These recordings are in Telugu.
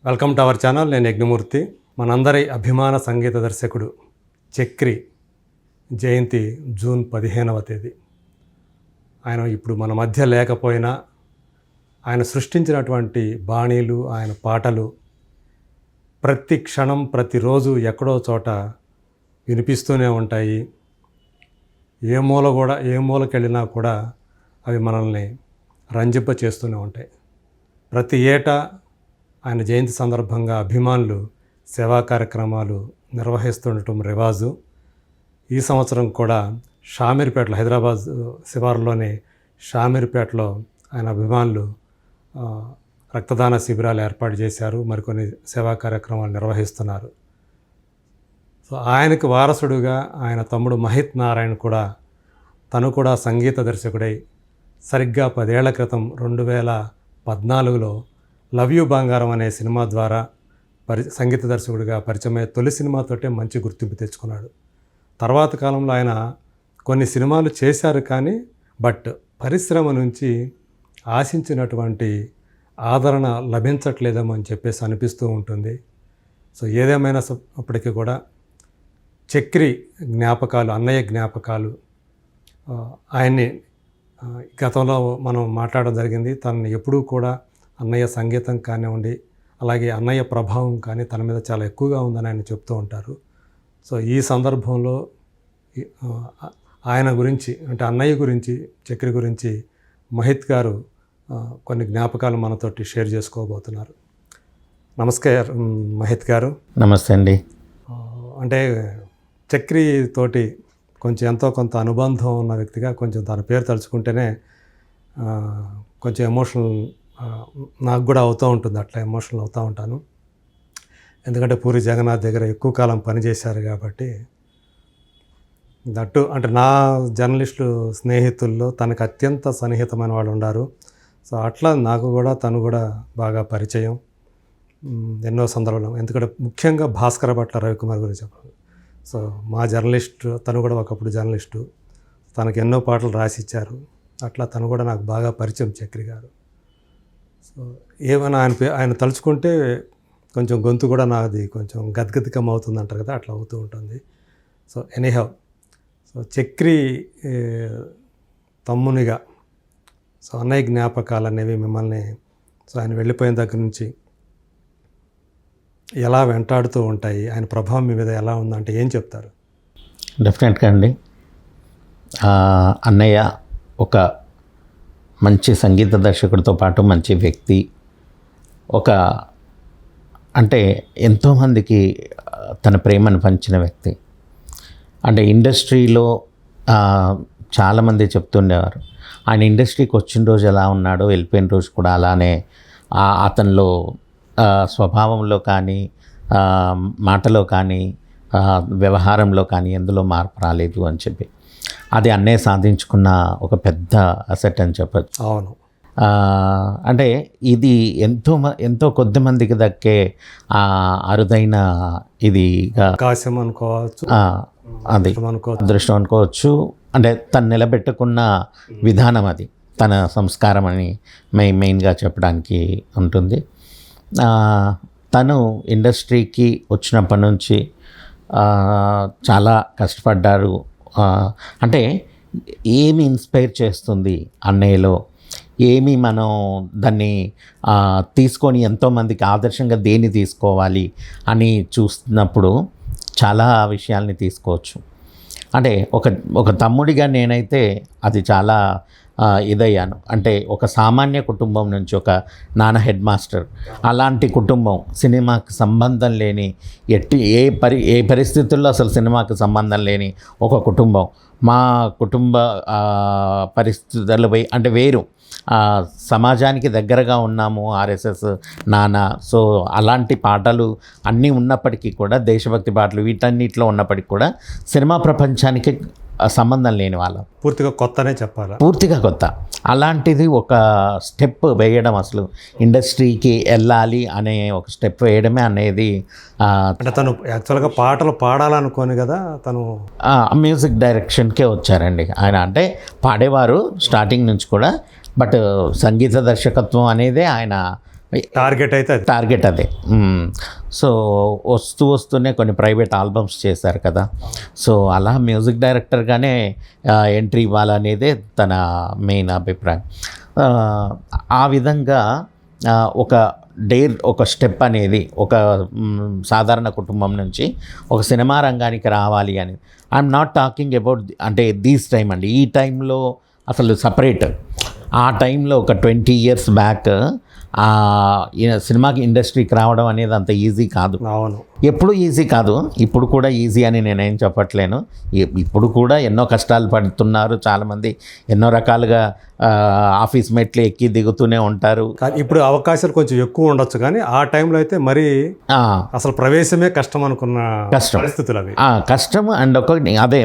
Welcome to our channel. నేను యజ్ఞమూర్తి. మనందరి అభిమాన సంగీత దర్శకుడు చక్రి జయంతి జూన్ 15వ తేదీ. ఆయన ఇప్పుడు మన మధ్య లేకపోయినా ఆయన సృష్టించినటువంటి బాణీలు, ఆయన పాటలు ప్రతి క్షణం ప్రతిరోజు ఎక్కడో చోట వినిపిస్తూనే ఉంటాయి. ఏ మూలకెళ్ళినా కూడా అవి మనల్ని రంజింప చేస్తూనే ఉంటాయి. ప్రతి ఏటా ఆయన జయంతి సందర్భంగా అభిమానులు సేవా కార్యక్రమాలు నిర్వహిస్తుండటం రివాజు. ఈ సంవత్సరం కూడా షామీర్పేటలో, హైదరాబాద్ శివారులోని షామీర్పేటలో ఆయన అభిమానులు రక్తదాన శిబిరాలు ఏర్పాటు చేశారు. మరికొన్ని సేవా కార్యక్రమాలు నిర్వహిస్తున్నారు. సో ఆయనకు వారసుడుగా ఆయన తమ్ముడు మహిత్ నారాయణ కూడా తను కూడా సంగీత దర్శకుడై సరిగ్గా 10 ఏళ్ల క్రితం 2014లో లవ్ యూ బంగారం అనే సినిమా ద్వారా సంగీత దర్శకుడిగా పరిచయమై తొలి సినిమాతోటే మంచి గుర్తింపు తెచ్చుకున్నాడు. తర్వాత కాలంలో ఆయన కొన్ని సినిమాలు చేశారు, కానీ పరిశ్రమ నుంచి ఆశించినటువంటి ఆదరణ లభించట్లేదేమో అని చెప్పేసి అనిపిస్తూ ఉంటుంది. సో ఏదేమైనా అప్పటికి కూడా చక్రి జ్ఞాపకాలు, అన్నయ్య జ్ఞాపకాలు, ఆయన్ని గతంలో మనం మాట్లాడడం జరిగింది. తనని ఎప్పుడూ కూడా అన్నయ్య సంగీతం కానివ్వండి, అలాగే అన్నయ్య ప్రభావం కానీ తన మీద చాలా ఎక్కువగా ఉందని ఆయన చెప్తూ ఉంటారు. సో ఈ సందర్భంలో ఆయన గురించి, అంటే అన్నయ్య గురించి, చక్రి గురించి మహిత్ గారు కొన్ని జ్ఞాపకాలు మనతోటి షేర్ చేసుకోబోతున్నారు. నమస్కారం మహిత్ గారు. నమస్తే అండి. అంటే చక్రి తోటి కొంచెం ఎంతో కొంత అనుబంధం ఉన్న వ్యక్తిగా కొంచెం తన పేరు తలుచుకుంటేనే కొంచెం ఎమోషనల్ నాకు కూడా అవుతూ ఉంటుంది. అట్లా ఎమోషనల్ అవుతూ ఉంటాను. ఎందుకంటే పూరి జగన్నాథ్ దగ్గర ఎక్కువ కాలం పనిచేశారు కాబట్టి. దట్టు అంటే నా జర్నలిస్టు స్నేహితుల్లో తనకు అత్యంత సన్నిహితమైన వాళ్ళు ఉన్నారు. సో అట్లా నాకు కూడా తను కూడా బాగా పరిచయం ఎన్నో సందర్భాలు. ఎందుకంటే ముఖ్యంగా భాస్కర భట్ల రవికుమార్ గురించి చెప్పాలి. సో మా జర్నలిస్టు, తను కూడా ఒకప్పుడు జర్నలిస్టు, తనకు ఎన్నో పాటలు రాసిచ్చారు. అట్లా తను కూడా నాకు బాగా పరిచయం చక్రి గారు. సో ఏమైనా ఆయన తలుచుకుంటే కొంచెం గొంతు కూడా నాది కొంచెం గద్గదికం అవుతుంది అంటారు కదా, అట్లా అవుతూ ఉంటుంది. సో ఎనీహౌ, సో చక్రి తమ్మునిగా సో అన్నయ్య జ్ఞాపకాలు అనేవి మిమ్మల్ని సో ఆయన వెళ్ళిపోయిన దగ్గర నుంచి ఎలా వెంటాడుతూ ఉంటాయి? ఆయన ప్రభావం మీ మీద ఎలా ఉందంటే ఏం చెప్తారు? డెఫినెట్గా అండి. అన్నయ్య ఒక మంచి సంగీత దర్శకుడితో పాటు మంచి వ్యక్తి. అంటే ఎంతోమందికి తన ప్రేమను పంచిన వ్యక్తి. అంటే ఇండస్ట్రీలో చాలామంది చెప్తుండేవారు, ఆయన ఇండస్ట్రీకి వచ్చిన రోజు ఎలా ఉన్నాడో వెళ్ళిపోయిన రోజు కూడా అలానే అతనిలో స్వభావంలో కానీ, మాటలో కానీ, వ్యవహారంలో కానీ ఎందులో మార్పు రాలేదు అని చెప్పి అది అన్నయ్య సాధించుకున్న ఒక పెద్ద అసెట్ అని చెప్పచ్చు. అవును. అంటే ఇది ఎంతో కొద్ది మందికి దక్కే అరుదైన ఇది అవకాశం అనుకోవచ్చు, అది అదృష్టం అనుకోవచ్చు. అంటే తను నిలబెట్టుకున్న విధానం, అది తన సంస్కారం అని మెయిన్గా చెప్పడానికి ఉంటుంది. తను ఇండస్ట్రీకి వచ్చినప్పటి నుంచి చాలా కష్టపడ్డారు. అంటే ఏమి ఇన్స్పైర్ చేస్తుంది అన్నయ్యలో, ఏమి మనం దాన్ని తీసుకొని ఎంతోమందికి ఆదర్శంగా దేన్ని తీసుకోవాలి అని చూస్తున్నప్పుడు చాలా విషయాల్ని తీసుకోవచ్చు. అంటే ఒక తమ్ముడిగా నేనైతే అది చాలా ఇదయ్యాను. అంటే ఒక సామాన్య కుటుంబం నుంచి, ఒక నాన్న హెడ్ మాస్టర్, అలాంటి కుటుంబం, సినిమాకి సంబంధం లేని ఏ పరిస్థితుల్లో అసలు సినిమాకి సంబంధం లేని ఒక కుటుంబం, మా కుటుంబ పరిస్థితులు అంటే వేరు, సమాజానికి దగ్గరగా ఉన్నాము, ఆర్ఎస్ఎస్ నాన్న. సో అలాంటి పాటలు అన్నీ ఉన్నప్పటికీ కూడా, దేశభక్తి పాటలు వీటన్నిటిలో ఉన్నప్పటికీ కూడా సినిమా ప్రపంచానికి సంబంధం లేని వాళ్ళం. పూర్తిగా కొత్తనే చెప్పాలి, పూర్తిగా కొత్త. అలాంటిది ఒక స్టెప్ వేయడం, అసలు ఇండస్ట్రీకి వెళ్ళాలి అనే ఒక స్టెప్ వేయడమే అనేది. అంటే తను యాక్చువల్గా పాటలు పాడాలనుకోని కదా, తను మ్యూజిక్ డైరెక్షన్కే వచ్చారండి ఆయన. అంటే పాడేవారు స్టార్టింగ్ నుంచి కూడా, బట్ సంగీత దర్శకత్వం అనేదే ఆయన టార్గెట్ అయితే అది. టార్గెట్ అదే. సో వస్తూనే కొన్ని ప్రైవేట్ ఆల్బమ్స్ చేశారు కదా. సో అలా మ్యూజిక్ డైరెక్టర్గానే ఎంట్రీ ఇవ్వాలనేదే తన మెయిన్ అభిప్రాయం. ఆ విధంగా ఒక స్టెప్ అనేది ఒక సాధారణ కుటుంబం నుంచి ఒక సినిమా రంగానికి రావాలి అని. ఐఎమ్ నాట్ టాకింగ్ అబౌట్ అంటే దీస్ టైం అండి, ఈ టైంలో అసలు సపరేట్. ఆ టైంలో ఒక 20 years బ్యాక్ సినిమాకి ఇండస్ట్రీకి రావడం అనేది అంత ఈజీ కాదు. అవును, ఎప్పుడు ఈజీ కాదు, ఇప్పుడు కూడా ఈజీ అని నేనేం చెప్పట్లేను. ఇప్పుడు కూడా ఎన్నో కష్టాలు పడుతున్నారు చాలామంది, ఎన్నో రకాలుగా ఆఫీస్ మెట్లు ఎక్కి దిగుతూనే ఉంటారు. కానీ ఇప్పుడు అవకాశాలు కొంచెం ఎక్కువ ఉండొచ్చు, కానీ ఆ టైంలో అయితే మరి అసలు ప్రవేశమే కష్టం అనుకున్న పరిస్థితులు అవి. కష్టం. అండ్ ఒకటి అదే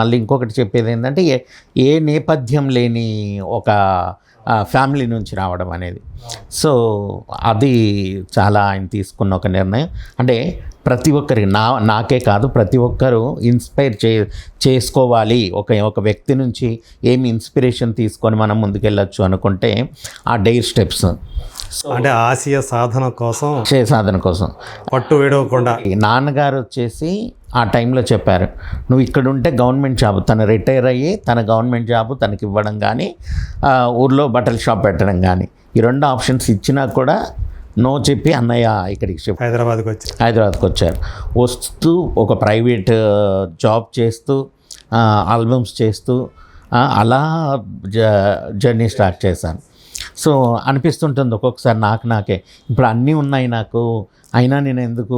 మళ్ళీ ఇంకొకటి చెప్పేది ఏంటంటే ఏ నేపథ్యం లేని ఒక ఫ్యామిలీ నుంచి రావడం అనేది. సో అది చాలా ఆయన తీసుకున్న ఒక నిర్ణయం. అంటే ప్రతి ఒక్కరికి నాకే కాదు, ప్రతి ఒక్కరూ ఇన్స్పైర్ చేసుకోవాలి. ఒక వ్యక్తి నుంచి ఏమి ఇన్స్పిరేషన్ తీసుకొని మనం ముందుకెళ్ళచ్చు అనుకుంటే ఆ డైర్ స్టెప్స్, అంటే ఆశయ సాధన కోసం పట్టు వేడవకుండా. నాన్నగారు వచ్చేసి ఆ టైంలో చెప్పారు, నువ్వు ఇక్కడ ఉంటే గవర్నమెంట్ జాబ్, తను రిటైర్ అయ్యి తన గవర్నమెంట్ జాబ్ తనకి ఇవ్వడం కానీ ఊర్లో బట్టల షాప్ పెట్టడం కానీ, ఈ 2 ఆప్షన్స్ ఇచ్చినా కూడా నో చెప్పి అన్నయ్య ఇక్కడికి హైదరాబాద్కి వచ్చారు. వస్తూ ఒక ప్రైవేట్ జాబ్ చేస్తూ ఆల్బమ్స్ చేస్తూ అలా జర్నీ స్టార్ట్ చేశాను. సో అనిపిస్తుంటుంది ఒక్కొక్కసారి నాకే ఇప్పుడు అన్నీ ఉన్నాయి నాకు, అయినా నేను ఎందుకు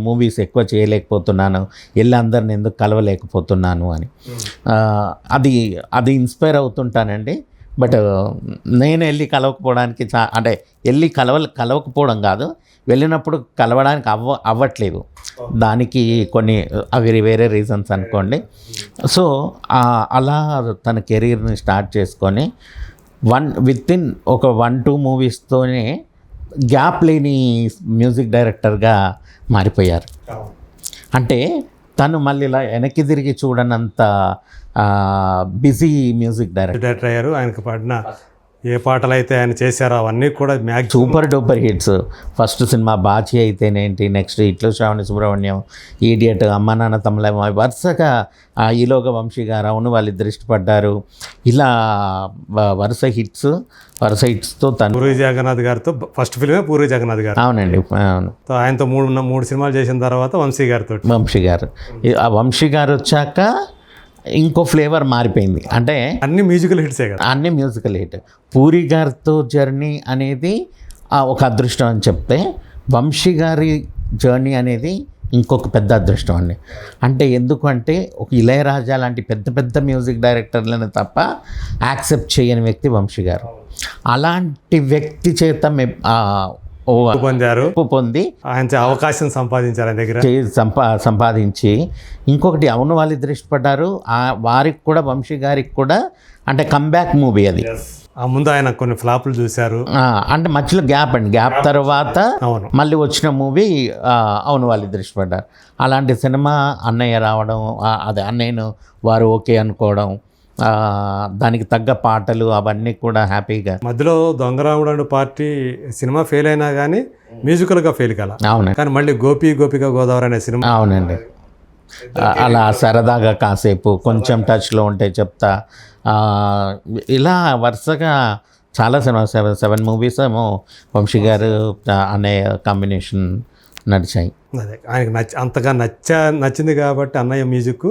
మూవీస్ ఎక్కువ చేయలేకపోతున్నాను, వెళ్ళి అందరిని ఎందుకు కలవలేకపోతున్నాను అని అది ఇన్స్పైర్ అవుతుంటానండి. బట్ నేను వెళ్ళి కలవకపోవడానికి అంటే వెళ్ళి కలవకపోవడం కాదు, వెళ్ళినప్పుడు కలవడానికి అవ్వట్లేదు. దానికి కొన్ని అవి వేరే రీజన్స్ అనుకోండి. సో అలా తన కెరీర్ని స్టార్ట్ చేసుకొని వితిన్ ఒక 1-2 మూవీస్తోనే గ్యాప్ లేని మ్యూజిక్ డైరెక్టర్గా మారిపోయారు. అంటే తను మళ్ళీ ఇలా వెనక్కి తిరిగి చూడనంత బిజీ మ్యూజిక్ డైరెక్టర్ అయ్యారు. ఆయనకు పాడిన ఏ పాటలు అయితే ఆయన చేశారో అవన్నీ కూడా super duper hits. First cinema Bachi అయితేనేంటి, నెక్స్ట్ ఇట్లు శ్రావణి సుబ్రహ్మణ్యం, ఈడియట్, అమ్మ నాన్న తమ్ముళ్ళ, వరుసగా ఈలోగా వంశీ గారు, అవును వాళ్ళిద్దరు ఇష్టపడ్డారు, ఇలా వరుస హిట్స్తో తను. పూరి జగన్నాథ్ గారితో ఫస్ట్ ఫిల్మే పూరి జగన్నాథ్ గారు. అవునండి, అవును. ఆయనతో మూడు సినిమాలు చేసిన తర్వాత వంశీ గారు వచ్చాక ఇంకో ఫ్లేవర్ మారిపోయింది. అంటే అన్ని మ్యూజికల్ హిట్సే కదా. అన్ని మ్యూజికల్ హిట్. పూరి గారితో జర్నీ అనేది ఒక అదృష్టం అని చెప్తే, వంశీ గారి జర్నీ అనేది ఇంకొక పెద్ద అదృష్టం అండి. అంటే ఎందుకంటే ఒక ఇళయరాజా లాంటి పెద్ద మ్యూజిక్ డైరెక్టర్లను తప్ప యాక్సెప్ట్ చేయని వ్యక్తి వంశీ గారు. అలాంటి వ్యక్తి చేత పొంది ఆయన అవకాశం సంపాదించారు, ఆయన దగ్గర సంపాదించి. ఇంకొకటి, అవును వాళ్ళిద్దరు ఇష్టపడ్డారు, వారికి కూడా వంశీ గారికి కూడా అంటే కంబ్యాక్ మూవీ అది. ముందు ఆయన కొన్ని ఫ్లాపులు చూశారు, అంటే మధ్యలో గ్యాప్ తర్వాత మళ్ళీ వచ్చిన మూవీ అవును వాళ్ళిద్దరు ఇష్టపడ్డారు. అలాంటి సినిమా అన్నయ్య రావడం, అదే అన్నయ్యను వారు ఓకే అనుకోవడం, దానికి తగ్గ పాటలు అవన్నీ కూడా హ్యాపీగా. మధ్యలో దొంగరాముడు పార్టీ సినిమా ఫెయిల్ అయినా కానీ మ్యూజికల్గా ఫెయిల్ కాల. అవును, కానీ మళ్ళీ గోపిక గోదావరి అనే సినిమా. అవునండి, అలా సరదాగా కాసేపు కొంచెం టచ్లో ఉంటే చెప్తా, ఇలా వరుసగా చాలా సినిమా 7 మూవీస్ ఏమో వంశీ గారు అనే కాంబినేషన్ నడిచాయి. అదే ఆయనకు అంతగా నచ్చింది కాబట్టి అన్నయ్య మ్యూజిక్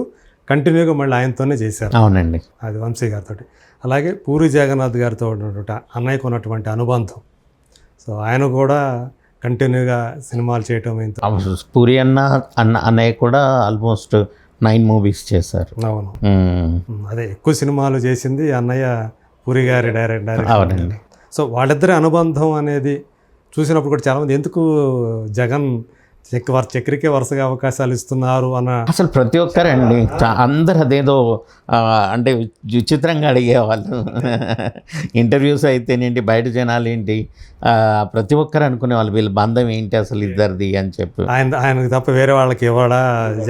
కంటిన్యూగా మళ్ళీ ఆయనతోనే చేశారు. అవునండి, అది వంశీ గారితో. అలాగే పూరి జగన్నాథ్ గారితో ఉన్నటువంటి అన్నయ్యకు ఉన్నటువంటి అనుబంధం, సో ఆయన కూడా కంటిన్యూగా సినిమాలు చేయటం. పూరి అన్నయ్య కూడా ఆల్మోస్ట్ 9 మూవీస్ చేశారు. అవును, అదే ఎక్కువ సినిమాలు చేసింది అన్నయ్య పూరి గారి డైరెక్టర్. అవునండి. సో వాళ్ళిద్దరి అనుబంధం అనేది చూసినప్పుడు కూడా చాలామంది ఎందుకు జగన్ చక్రికే వరుసగా అవకాశాలు ఇస్తున్నారు అన్న, అసలు ప్రతి ఒక్కరండి అందరు అదేదో అంటే విచిత్రంగా అడిగేవాళ్ళు. ఇంటర్వ్యూస్ అయితేనేంటి, బయట జనాలు ఏంటి, ప్రతి ఒక్కరు అనుకునేవాళ్ళు వీళ్ళ బంధం ఏంటి అసలు ఇద్దరిది అని చెప్పి. ఆయనకు తప్ప వేరే వాళ్ళకి ఇవ్వడా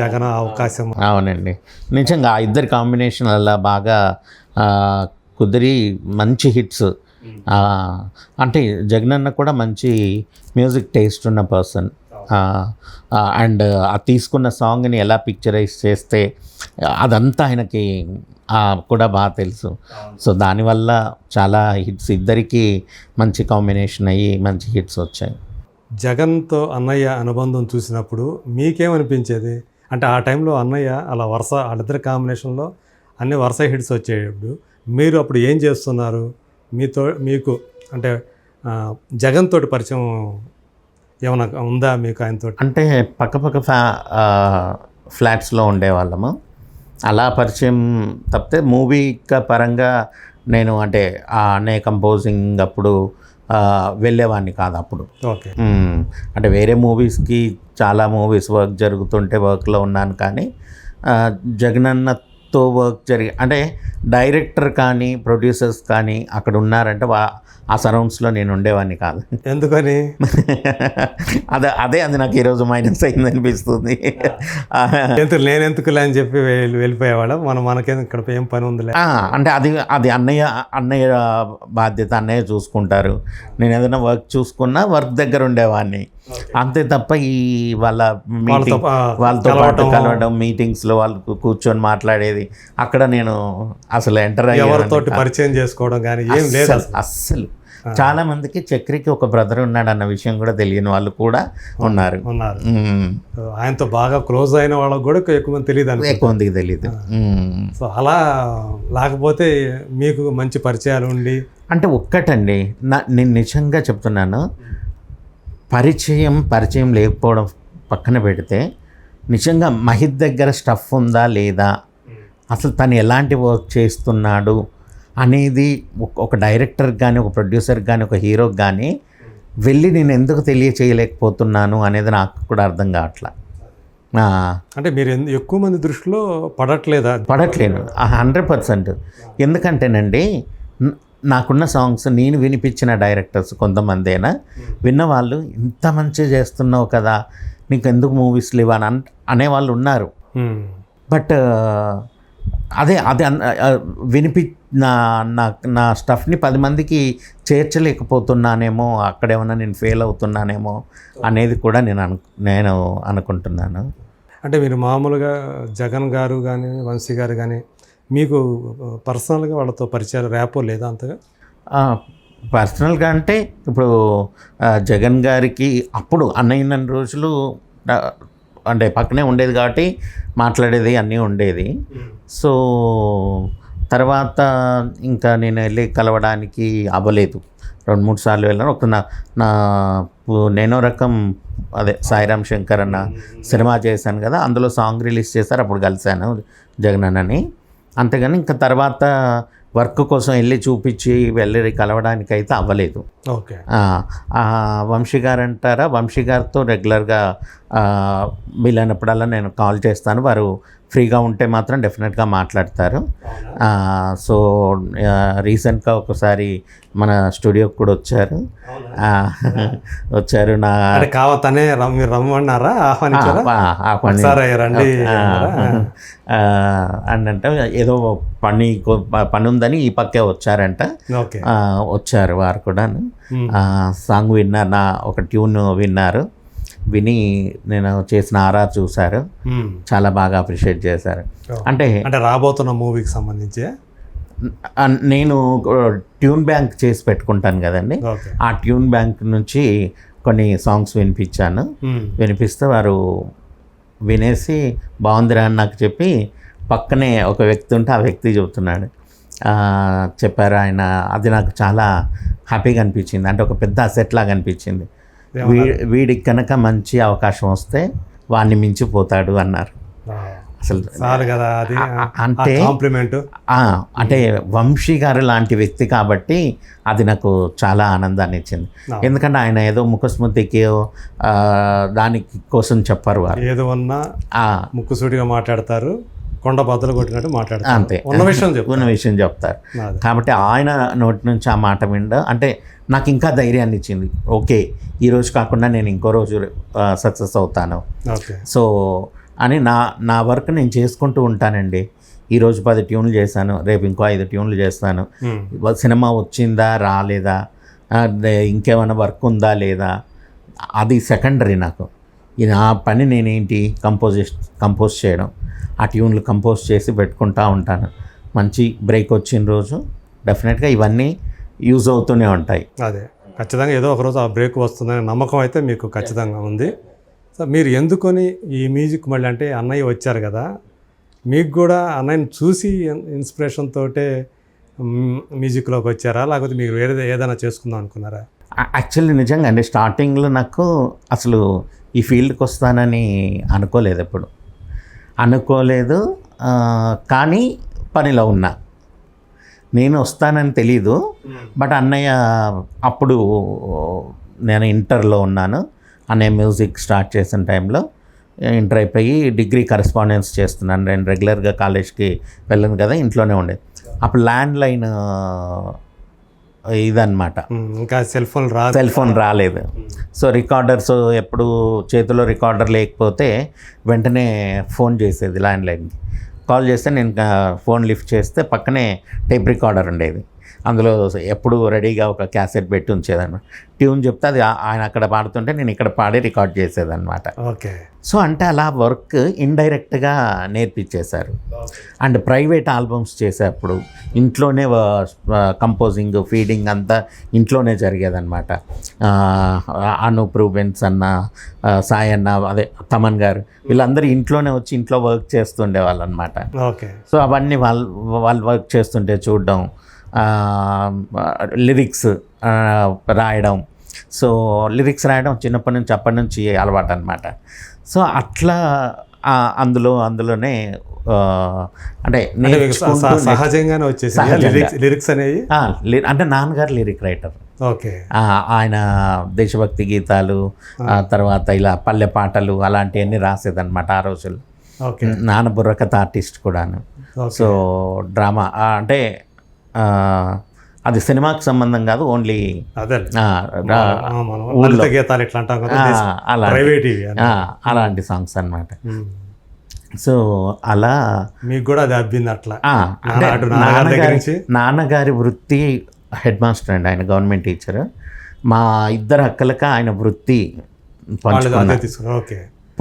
జగన్ అవకాశం. అవునండి, నిజంగా ఆ ఇద్దరి కాంబినేషన్ అలా బాగా కుదిరి మంచి హిట్స్ అంటే జగనన్న కూడా మంచి మ్యూజిక్ టేస్ట్ ఉన్న పర్సన్. అండ్ ఆ తీసుకున్న సాంగ్ని ఎలా పిక్చరైజ్ చేస్తే అదంతా ఆయనకి కూడా బాగా తెలుసు. సో దానివల్ల చాలా హిట్స్, ఇద్దరికి మంచి కాంబినేషన్ అయ్యి మంచి హిట్స్ వచ్చాయి. జగన్తో అన్నయ్య అనుబంధం చూసినప్పుడు మీకేమనిపించేది? అంటే ఆ టైంలో అన్నయ్య అలా వరుస వాళ్ళిద్దరి కాంబినేషన్లో అన్ని వరుస హిట్స్ వచ్చేటప్పుడు మీరు అప్పుడు ఏం చేస్తున్నారు? మీకు అంటే జగన్ తోటి పరిచయం ఏమైనా ఉందా మీకు ఆయనతో? అంటే పక్కపక్క ఫ్లాట్స్లో ఉండేవాళ్ళము. అలా పరిచయం తప్పితే మూవీ పరంగా నేను అంటే అన్నయ్య కంపోజింగ్ అప్పుడు వెళ్ళేవాడిని కాదు అప్పుడు. ఓకే. అంటే వేరే మూవీస్కి చాలా మూవీస్ వర్క్ జరుగుతుంటే వర్క్లో ఉన్నాను, కానీ జగనన్నతో వర్క్ అంటే డైరెక్టర్ కానీ ప్రొడ్యూసర్స్ కానీ అక్కడ ఉన్నారంటే ఆ సరౌండ్స్లో నేను ఉండేవాడిని కాదు. ఎందుకని? అదే అది నాకు ఈరోజు మైనస్ అయింది అనిపిస్తుంది. నేనెందుకులే అని చెప్పి వెళ్ళిపోయేవాళ్ళ మనకేం ఇక్కడ ఏం పని ఉందిలే అంటే అది అన్నయ్య బాధ్యత, అన్నయ్య చూసుకుంటారు. నేను ఏదైనా వర్క్ చూసుకున్నా వర్క్ దగ్గర ఉండేవాడిని అంతే తప్ప వాళ్ళతో పాటు కలవడం, మీటింగ్స్లో వాళ్ళు కూర్చొని మాట్లాడేది అక్కడ నేను అసలు ఎంటర్ అయ్యేవాడిని, పరిచయం చేసుకోవడం కానీ ఏం లేదు అస్సలు. చాలా మందికి చక్రికి ఒక బ్రదర్ ఉన్నాడు అన్న విషయం కూడా తెలియని వాళ్ళు కూడా ఉన్నారు. ఆయనతో బాగా క్లోజ్ అయిన వాళ్ళకి కూడా ఎక్కువ మంది తెలియదు. సో అలా లేకపోతే మీకు మంచి పరిచయాలు ఉండి అంటే ఒక్కటండి, నేను నిజంగా చెప్తున్నాను, పరిచయం లేకపోవడం పక్కన పెడితే నిజంగా మహిత్ దగ్గర స్టఫ్ ఉందా లేదా, అసలు తను ఎలాంటి వర్క్ చేస్తున్నాడు అనేది ఒక డైరెక్టర్కి కానీ ఒక ప్రొడ్యూసర్కి కానీ ఒక హీరోకి కానీ వెళ్ళి నేను ఎందుకు తెలియచేయలేకపోతున్నాను అనేది నాకు కూడా అర్థం కావట్లా. అంటే మీరు ఎక్కువ మంది దృష్టిలో పడట్లేదు 100%. ఎందుకంటేనండి నాకున్న సాంగ్స్ నేను వినిపించిన డైరెక్టర్స్ కొంతమందేనా విన్నవాళ్ళు ఇంత మంచిగా చేస్తున్నావు కదా, నీకు ఎందుకు మూవీస్ లేవు అని అనేవాళ్ళు ఉన్నారు. బట్ అదే నా స్టఫ్ని 10 మందికి చేర్చలేకపోతున్నానేమో, అక్కడేమన్నా నేను ఫెయిల్ అవుతున్నానేమో అనేది కూడా నేను అనుకుంటున్నాను. అంటే మీరు మామూలుగా జగన్ గారు కానీ వంశీ గారు కానీ మీకు పర్సనల్గా వాళ్ళతో పరిచయాలు ర్యాపో లేదా అంతగా? పర్సనల్గా అంటే ఇప్పుడు జగన్ గారికి అప్పుడు అన్నయ్య రోజులు అంటే పక్కనే ఉండేది కాబట్టి మాట్లాడేది అన్నీ ఉండేది. సో తర్వాత ఇంకా నేను వెళ్ళి కలవడానికి అవ్వలేదు. 2-3 సార్లు వెళ్ళాను. ఒక నేనో రకం సాయిరామ్ శంకర్ అన్న సినిమా చేశాను కదా, అందులో సాంగ్ రిలీజ్ చేశారు, అప్పుడు కలిశాను జగన్ అన్నని. అంతేగాని ఇంకా తర్వాత వర్క్ కోసం వెళ్ళి చూపించి వెళ్ళి కలవడానికి అయితే అవ్వలేదు. ఓకే. వంశీ గారు అంటారా, వంశీ గారితో రెగ్యులర్గా వీలైనప్పుడల్లా నేను కాల్ చేస్తాను. వారు ఫ్రీగా ఉంటే మాత్రం డెఫినెట్గా మాట్లాడతారు. సో రీసెంట్గా ఒకసారి మన స్టూడియోకి కూడా వచ్చారు. నా కావతనే మీరు రమ్మన్నారా, రండి అంటే ఏదో పని ఉందని ఈ పక్కే వచ్చారంట. వచ్చారు వారు కూడా. సాంగ్ విన్నారు, ఒక ట్యూన్ విన్నారు, విని నేను చేసిన ఆరా చూశారు, చాలా బాగా అప్రిషియేట్ చేశారు. అంటే రాబోతున్న మూవీకి సంబంధించి నేను ట్యూన్ బ్యాంక్ చేసి పెట్టుకుంటాను కదండి, ఆ ట్యూన్ బ్యాంక్ నుంచి కొన్ని సాంగ్స్ వినిపించాను. వినిపిస్తే వారు వినేసి బాగుందిరా అని నాకు చెప్పి, పక్కనే ఒక వ్యక్తి ఉంటే ఆ వ్యక్తి చెబుతున్నాడు, చెప్పారు ఆయన. అది నాకు చాలా హ్యాపీగా అనిపించింది. అంటే ఒక పెద్ద అసెట్ లాగా అనిపించింది. వీడికి కనుక మంచి అవకాశం వస్తే వాడిని మించిపోతాడు అన్నారు. అసలు అంటే అంటే వంశీ గారు లాంటి వ్యక్తి కాబట్టి అది నాకు చాలా ఆనందాన్ని ఇచ్చింది. ఎందుకంటే ఆయన ఏదో ముఖస్మృతికి దానికి కోసం చెప్పారు, వారు ఏదో ఉన్నా ముక్కుసూటిగా మాట్లాడతారు, కొండ బద్దలు కొట్టినట్టు మాట్లాడతారు, అంతే ఉన్న విషయం చెప్తారు. కాబట్టి ఆయన నోటి నుంచి ఆ మాట విండ అంటే నాకు ఇంకా ధైర్యాన్ని ఇచ్చింది. ఓకే, ఈరోజు కాకుండా నేను ఇంకో రోజు సక్సెస్ అవుతాను. సో అని నా వర్క్ నేను చేసుకుంటూ ఉంటానండి. ఈరోజు 10 ట్యూన్లు చేశాను, రేపు ఇంకో 5 ట్యూన్లు చేస్తాను, సినిమా వచ్చిందా రాలేదా, ఇంకేమైనా వర్క్ ఉందా లేదా, అది సెకండరీ నాకు. ఆ పని నేనేంటి కంపోజ్ చేయడం, ఆ ట్యూన్లు కంపోజ్ చేసి పెట్టుకుంటూ ఉంటాను. మంచి బ్రేక్ వచ్చిన రోజు డెఫినెట్గా ఇవన్నీ యూజ్ అవుతూనే ఉంటాయి. అదే ఖచ్చితంగా ఏదో ఒకరోజు ఆ బ్రేక్ వస్తుందనే నమ్మకం అయితే మీకు ఖచ్చితంగా ఉంది. సో మీరు ఎందుకొని ఈ మ్యూజిక్ మళ్ళీ అంటే అన్నయ్య వచ్చారు కదా, మీకు కూడా అన్నయ్యని చూసి ఇన్స్పిరేషన్ తోటే మ్యూజిక్లోకి వచ్చారా, లేకపోతే మీరు ఏదైనా చేసుకుందాం అనుకున్నారా? యాక్చువల్లీ నిజంగా అండి, స్టార్టింగ్లో నాకు అసలు ఈ ఫీల్డ్కి వస్తానని అనుకోలేదు. కానీ పనిలో ఉన్నా. నేను వస్తానని తెలీదు. బట్ అన్నయ్య అప్పుడు నేను ఇంటర్లో ఉన్నాను. అన్నయ్య మ్యూజిక్ స్టార్ట్ చేసిన టైంలో ఇంటర్ అయిపోయి డిగ్రీ కరెస్పాండెన్స్ చేస్తున్నాను. నేను రెగ్యులర్గా కాలేజ్కి వెళ్ళను కదా, ఇంట్లోనే ఉండేది. అప్పుడు ల్యాండ్లైన్ ఇదన్నమాట, ఇంకా సెల్ ఫోన్ రాలేదు. సో రికార్డర్స్ ఎప్పుడు చేతిలో రికార్డర్ లేకపోతే వెంటనే ఫోన్ చేసేది, ల్యాండ్లైన్కి కాల్ చేస్తే నేను ఫోన్ లిఫ్ట్ చేస్తే పక్కనే టేప్ రికార్డర్ ఉండేది. అందులో ఎప్పుడు రెడీగా ఒక క్యాసెట్ పెట్టి ఉంచేదన్నమాట. ట్యూన్ చెప్తే అది ఆయన అక్కడ పాడుతుంటే నేను ఇక్కడ పాడి రికార్డ్ చేసేదన్నమాట. ఓకే. సో అంటే అలా వర్క్ ఇండైరెక్ట్గా నేర్పించేశారు. అండ్ ప్రైవేట్ ఆల్బమ్స్ చేసేటప్పుడు ఇంట్లోనే కంపోజింగ్, ఫీడింగ్ అంతా ఇంట్లోనే జరిగేదన్నమాట. అనూప్ రూబెన్స్ అన్న, సాయి అన్న, అదే తమన్ గారు, వీళ్ళందరూ ఇంట్లోనే వచ్చి ఇంట్లో వర్క్ చేస్తుండేవాళ్ళు అనమాట. ఓకే. సో అవన్నీ వాళ్ళు వర్క్ చేస్తుంటే చూడడం, లిరిక్స్ రాయడం. సో లిరిక్స్ రాయడం అప్పటి నుంచి అలవాటు అనమాట. సో అట్లా అందులోనే అంటే సహజంగానే వచ్చేసి లిరిక్స్ అనేవి. అంటే నాన్నగారు లిరిక్ రైటర్. ఓకే. ఆయన దేశభక్తి గీతాలు, తర్వాత ఇలా పల్లె పాటలు అలాంటివన్నీ రాసేదన్నమాట ఆ రోజుల్లో. నాన్న బుర్రకథ ఆర్టిస్ట్ కూడాను. సో డ్రామా అంటే అది సినిమాకి సంబంధం కాదు, ఓన్లీ అలాంటి సాంగ్స్ అన్నమాట. సో అలా మీకు కూడా అది అబ్బింది అట్లా. నాన్నగారి వృత్తి హెడ్ మాస్టర్ అండి, ఆయన గవర్నమెంట్ టీచర్. మా ఇద్దరు అక్కలకి ఆయన వృత్తి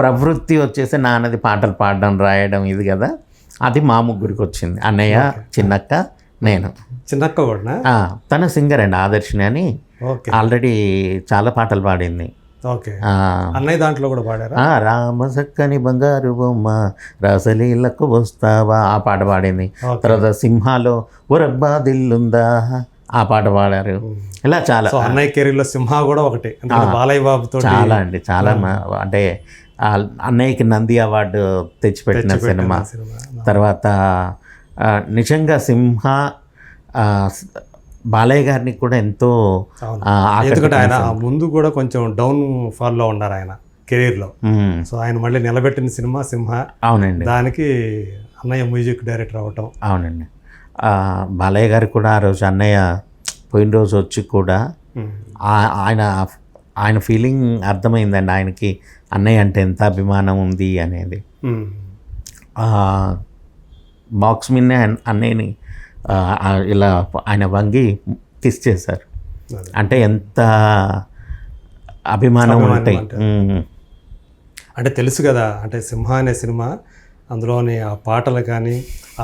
ప్రవృత్తి వచ్చేసి నాన్నది పాటలు పాడడం, రాయడం ఇది కదా, అది మా ముగ్గురికి వచ్చింది. అన్నయ్య, చిన్నక్క, నేను. చిన్నక్క కూడా తన సింగర్ అండి, ఆదర్శిని అని. ఆల్రెడీ చాలా పాటలు పాడింది. అన్నయ్య దాంట్లో కూడా పాడారా? రామ సక్కని బంగారు బొమ్మ రాసలీలకు వస్తావా, ఆ పాట పాడింది. తర్వాత సింహాలో ఒరబ్బా దిల్లుందా, ఆ పాట పాడారు. ఇలా చాలా. అన్నయ్య కెరీర్లో సింహ కూడా ఒకటి, బాలయ్య బాబుతో చాలా అండి, చాలా. అంటే అన్నయ్యకి నంది అవార్డు తెచ్చిపెట్టిన సినిమా. తర్వాత నిజంగా సింహ బాలయ్య గారిని కూడా ఎంతో, ఎందుకంటే ఆయన ముందు కూడా కొంచెం డౌన్ ఫాల్లో ఉన్నారు ఆయన కెరీర్లో. సో ఆయన మళ్ళీ నిలబెట్టిన సినిమా సింహ. అవునండి. దానికి అన్నయ్య మ్యూజిక్ డైరెక్టర్ అవటం. అవునండి. బాలయ్య గారు కూడా ఆ రోజు అన్నయ్య పోయిన రోజు వచ్చి కూడా ఆయన ఫీలింగ్ అర్థమైందండి ఆయనకి, అన్నయ్య అంటే ఎంత అభిమానం ఉంది అనేది. బాక్స్ మీదనే అన్నయ్యని ఇలా ఆయన వంగి కిస్ చేశారు. అంటే ఎంత అభిమానం ఉంటాయి. అంటే తెలుసు కదా, అంటే సింహ అనే సినిమా అందులోని ఆ పాటలు కానీ,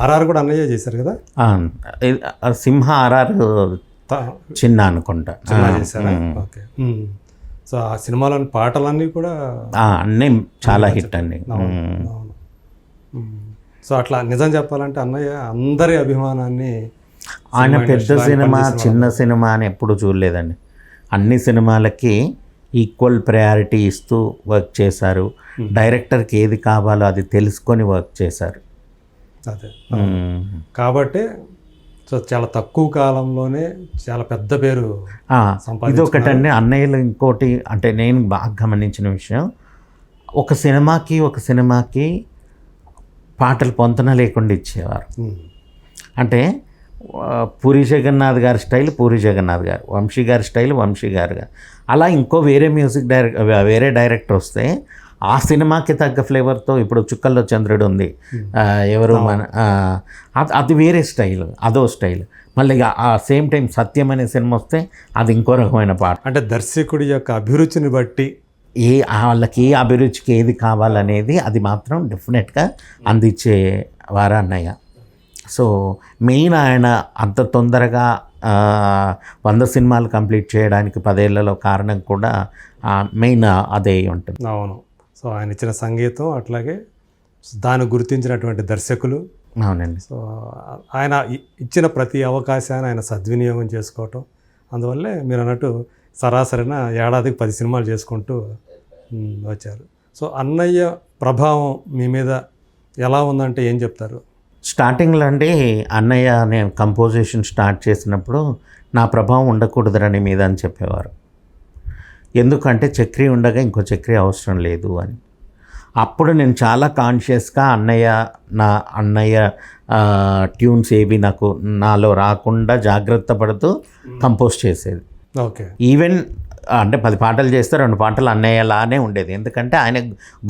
ఆర్ఆర్ కూడా అన్నయ్య చేశారు కదా. సింహ ఆర్ఆర్ చిన్న అనుకుంటా చేశారా? ఓకే. సో ఆ సినిమాలోని పాటలన్నీ కూడా అన్నీ చాలా హిట్ అండి. సో అట్లా నిజం చెప్పాలంటే అన్నయ్య అందరి అభిమానాన్ని, ఆయన పెద్ద సినిమా చిన్న సినిమా అని ఎప్పుడు చూడలేదండి. అన్ని సినిమాలకి ఈక్వల్ ప్రయారిటీ ఇస్తూ వర్క్ చేశారు. డైరెక్టర్కి ఏది కావాలో అది తెలుసుకొని వర్క్ చేశారు. అదే కాబట్టి సో చాలా తక్కువ కాలంలోనే చాలా పెద్ద పేరు ఇది ఒకటండి. అన్నయ్యలు ఇంకోటి అంటే నేను బాగా గమనించిన విషయం, ఒక సినిమాకి పాటలు పొంతన లేకుండా ఇచ్చేవారు. అంటే పూరి జగన్నాథ్ గారి స్టైల్ పూరి జగన్నాథ్ గారు, వంశీ గారి స్టైల్ వంశీ గారు. అలా ఇంకో వేరే డైరెక్టర్ వస్తే ఆ సినిమాకి తగ్గ ఫ్లేవర్తో, ఇప్పుడు చుక్కల్లో చంద్రుడు ఉంది, ఎవరు మన అది వేరే స్టైల్, అదో స్టైల్. మళ్ళీ ఆ సేమ్ టైం సత్యం అనే సినిమా వస్తే అది ఇంకో రకమైన పాట. అంటే దర్శకుడి యొక్క అభిరుచిని బట్టి వాళ్ళకి ఏ అభిరుచికి ఏది కావాలనేది అది మాత్రం డెఫినెట్గా అందించేవారు అన్నయ్య. సో మెయిన్ ఆయన అంత తొందరగా 100 సినిమాలు కంప్లీట్ చేయడానికి 10 ఏళ్లలో కారణం కూడా మెయిన్ అదే ఉంటుంది. అవును. సో ఆయన ఇచ్చిన సంగీతం, అట్లాగే దాన్ని గుర్తించినటువంటి దర్శకులు. అవునండి. సో ఆయన ఇచ్చిన ప్రతి అవకాశాన్ని ఆయన సద్వినియోగం చేసుకోవటం, అందువల్లే మీరు అన్నట్టు సరాసరిన ఏడాదికి 10 సినిమాలు చేసుకుంటూ వచ్చారు. సో అన్నయ్య ప్రభావం మీ మీద ఎలా ఉందంటే ఏం చెప్తారు? స్టార్టింగ్లో అండి అన్నయ్య నేను కంపోజిషన్ స్టార్ట్ చేసినప్పుడు నా ప్రభావం ఉండకూడదురా నీ మీద అని చెప్పేవారు. ఎందుకంటే చక్రి ఉండగా ఇంకో చక్రి అవసరం లేదు అని. అప్పుడు నేను చాలా కాన్షియస్గా అన్నయ్య ట్యూన్స్ ఏవి నాలో రాకుండా జాగ్రత్త పడుతూ కంపోజ్ చేసేది. ఓకే. ఈవెన్ అంటే 10 పాటలు చేస్తే 2 పాటలు అన్నయ్యలానే ఉండేది. ఎందుకంటే ఆయన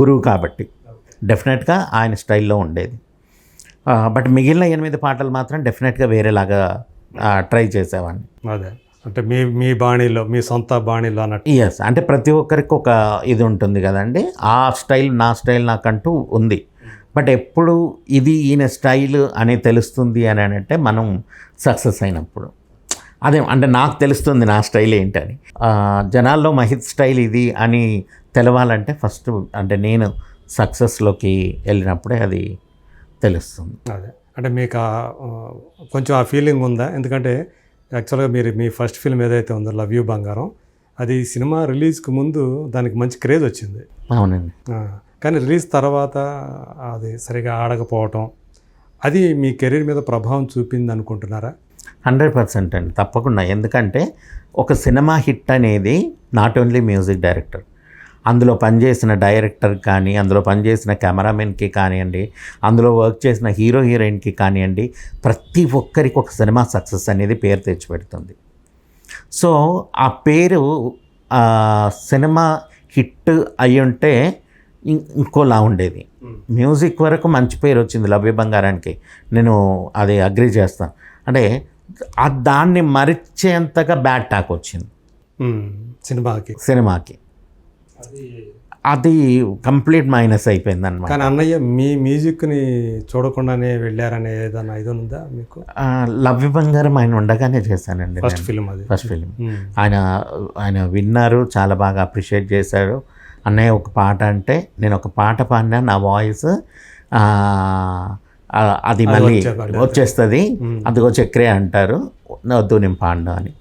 గురువు కాబట్టి డెఫినెట్గా ఆయన స్టైల్లో ఉండేది. బట్ మిగిలిన 8 పాటలు మాత్రం డెఫినెట్గా వేరేలాగా ట్రై చేసేవాడిని. అదే అంటే మీ బాణీలో, మీ సొంత బాణీలో అన్నట్టు. ఎస్, అంటే ప్రతి ఒక్కరికి ఒక ఇది ఉంటుంది కదండి, ఆ స్టైల్ నా స్టైల్ నాకంటూ ఉంది. బట్ ఎప్పుడు ఇది ఈయన స్టైల్ అని తెలుస్తుంది అని అంటే మనం సక్సెస్ అయినప్పుడు. అదే అంటే నాకు తెలుస్తుంది నా స్టైల్ ఏంటని. జనాల్లో మహిత్ స్టైల్ ఇది అని తెలవాలంటే ఫస్ట్ అంటే నేను సక్సెస్లోకి వెళ్ళినప్పుడే అది తెలుస్తుంది. అదే అంటే మీకు కొంచెం ఆ ఫీలింగ్ ఉందా? ఎందుకంటే యాక్చువల్గా మీ ఫస్ట్ ఫిల్మ్ ఏదైతే ఉందో లవ్ యూ బంగారం, అది సినిమా రిలీజ్కి ముందు దానికి మంచి క్రేజ్ వచ్చింది. అవునండి. కానీ రిలీజ్ తర్వాత అది సరిగా ఆడకపోవటం, అది మీ కెరీర్ మీద ప్రభావం చూపింది అనుకుంటున్నారా? 100% అండి, తప్పకుండా. ఎందుకంటే ఒక సినిమా హిట్ అనేది నాట్ ఓన్లీ మ్యూజిక్ డైరెక్టర్, అందులో పనిచేసిన డైరెక్టర్ కానీ, అందులో పనిచేసిన కెమెరామెన్కి కానివ్వండి, అందులో వర్క్ చేసిన హీరోయిన్కి కానివ్వండి, ప్రతి ఒక్కరికి ఒక సినిమా సక్సెస్ అనేది పేరు తెచ్చిపెడుతుంది. సో ఆ పేరు సినిమా హిట్ అయి ఉంటే ఇంకోలా ఉండేది. మ్యూజిక్ వరకు మంచి పేరు వచ్చింది లవ్ యూ బంగారానికి, నేను అది అగ్రీ చేస్తాను. అంటే దాన్ని మరిచేంతగా బ్యాడ్ టాక్ వచ్చింది సినిమాకి. అది కంప్లీట్ మైనస్ అయిపోయింది అనమాట. కానీ అన్నయ్య మీ మ్యూజిక్ని చూడకుండానే వెళ్ళారనే ఏదన్నా ఇది ఉందా మీకు? లవ్ యూ బంగారం ఆయన ఉండగానే చేశానండి ఫస్ట్ ఫిల్మ్. ఆయన విన్నారు, చాలా బాగా అప్రిషియేట్ చేశారు. అన్నయ్య ఒక పాట అంటే నేను ఒక పాట పాడినా నా వాయిస్ అది మళ్ళీ వచ్చేస్తుంది, అదిగో చక్రే అంటారు, వద్దు నేను పాడినా అని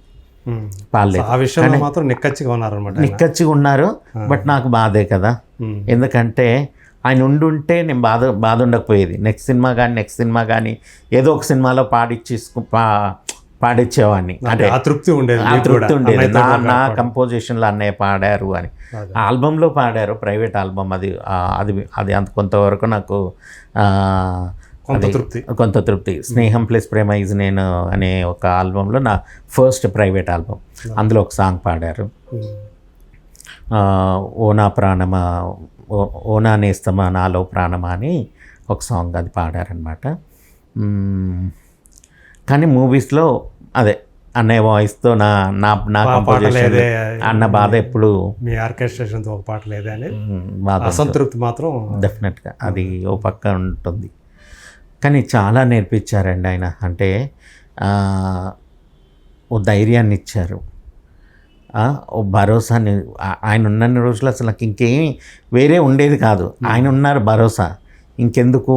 పాడలేదు. ఆ విషయంలో మాత్రం నిక్కచ్చిగా ఉన్నారనమాట. నిక్కచ్చిగా ఉన్నారు. బట్ నాకు బాధే కదా, ఎందుకంటే ఆయన ఉండుంటే నేను బాధ ఉండకపోయేది. నెక్స్ట్ సినిమా కానీ ఏదో ఒక సినిమాలో పాడిచ్చేవాడిని. అంటే తృప్తి ఉండేది నా కంపోజిషన్లో అన్నయ్య పాడారు అని. ఆల్బంలో పాడారు, ప్రైవేట్ ఆల్బమ్, అది అంత కొంతవరకు నాకు కొంత తృప్తి. స్నేహం ప్లస్ ప్రేమ ఈజ్ నేను అనే ఒక ఆల్బంలో నా ఫస్ట్ ప్రైవేట్ ఆల్బమ్, అందులో ఒక సాంగ్ పాడారు. ఓనా ప్రాణమా, ఓనా నేస్తమా నాలో ప్రాణమా అని ఒక సాంగ్ అది పాడారనమాట. కానీ మూవీస్లో అదే అన్నయ్య వాయిస్తో నా కంపోజిషన్ అన్న బాధ ఎప్పుడు, మీ ఆర్కెస్ట్రేషన్తో ఒక పాట లేదే అని అసంతృప్తి మాత్రం డెఫినెట్గా అది ఓ పక్క ఉంటుంది. కానీ చాలా నేర్పించారండి ఆయన. అంటే ఓ ధైర్యాన్ని ఇచ్చారు, ఓ భరోసాని. ఆయన ఉన్నన్ని రోజులు అసలు నాకు ఇంకేం వేరే ఉండేది కాదు. ఆయన ఉన్నారు భరోసా, ఇంకెందుకు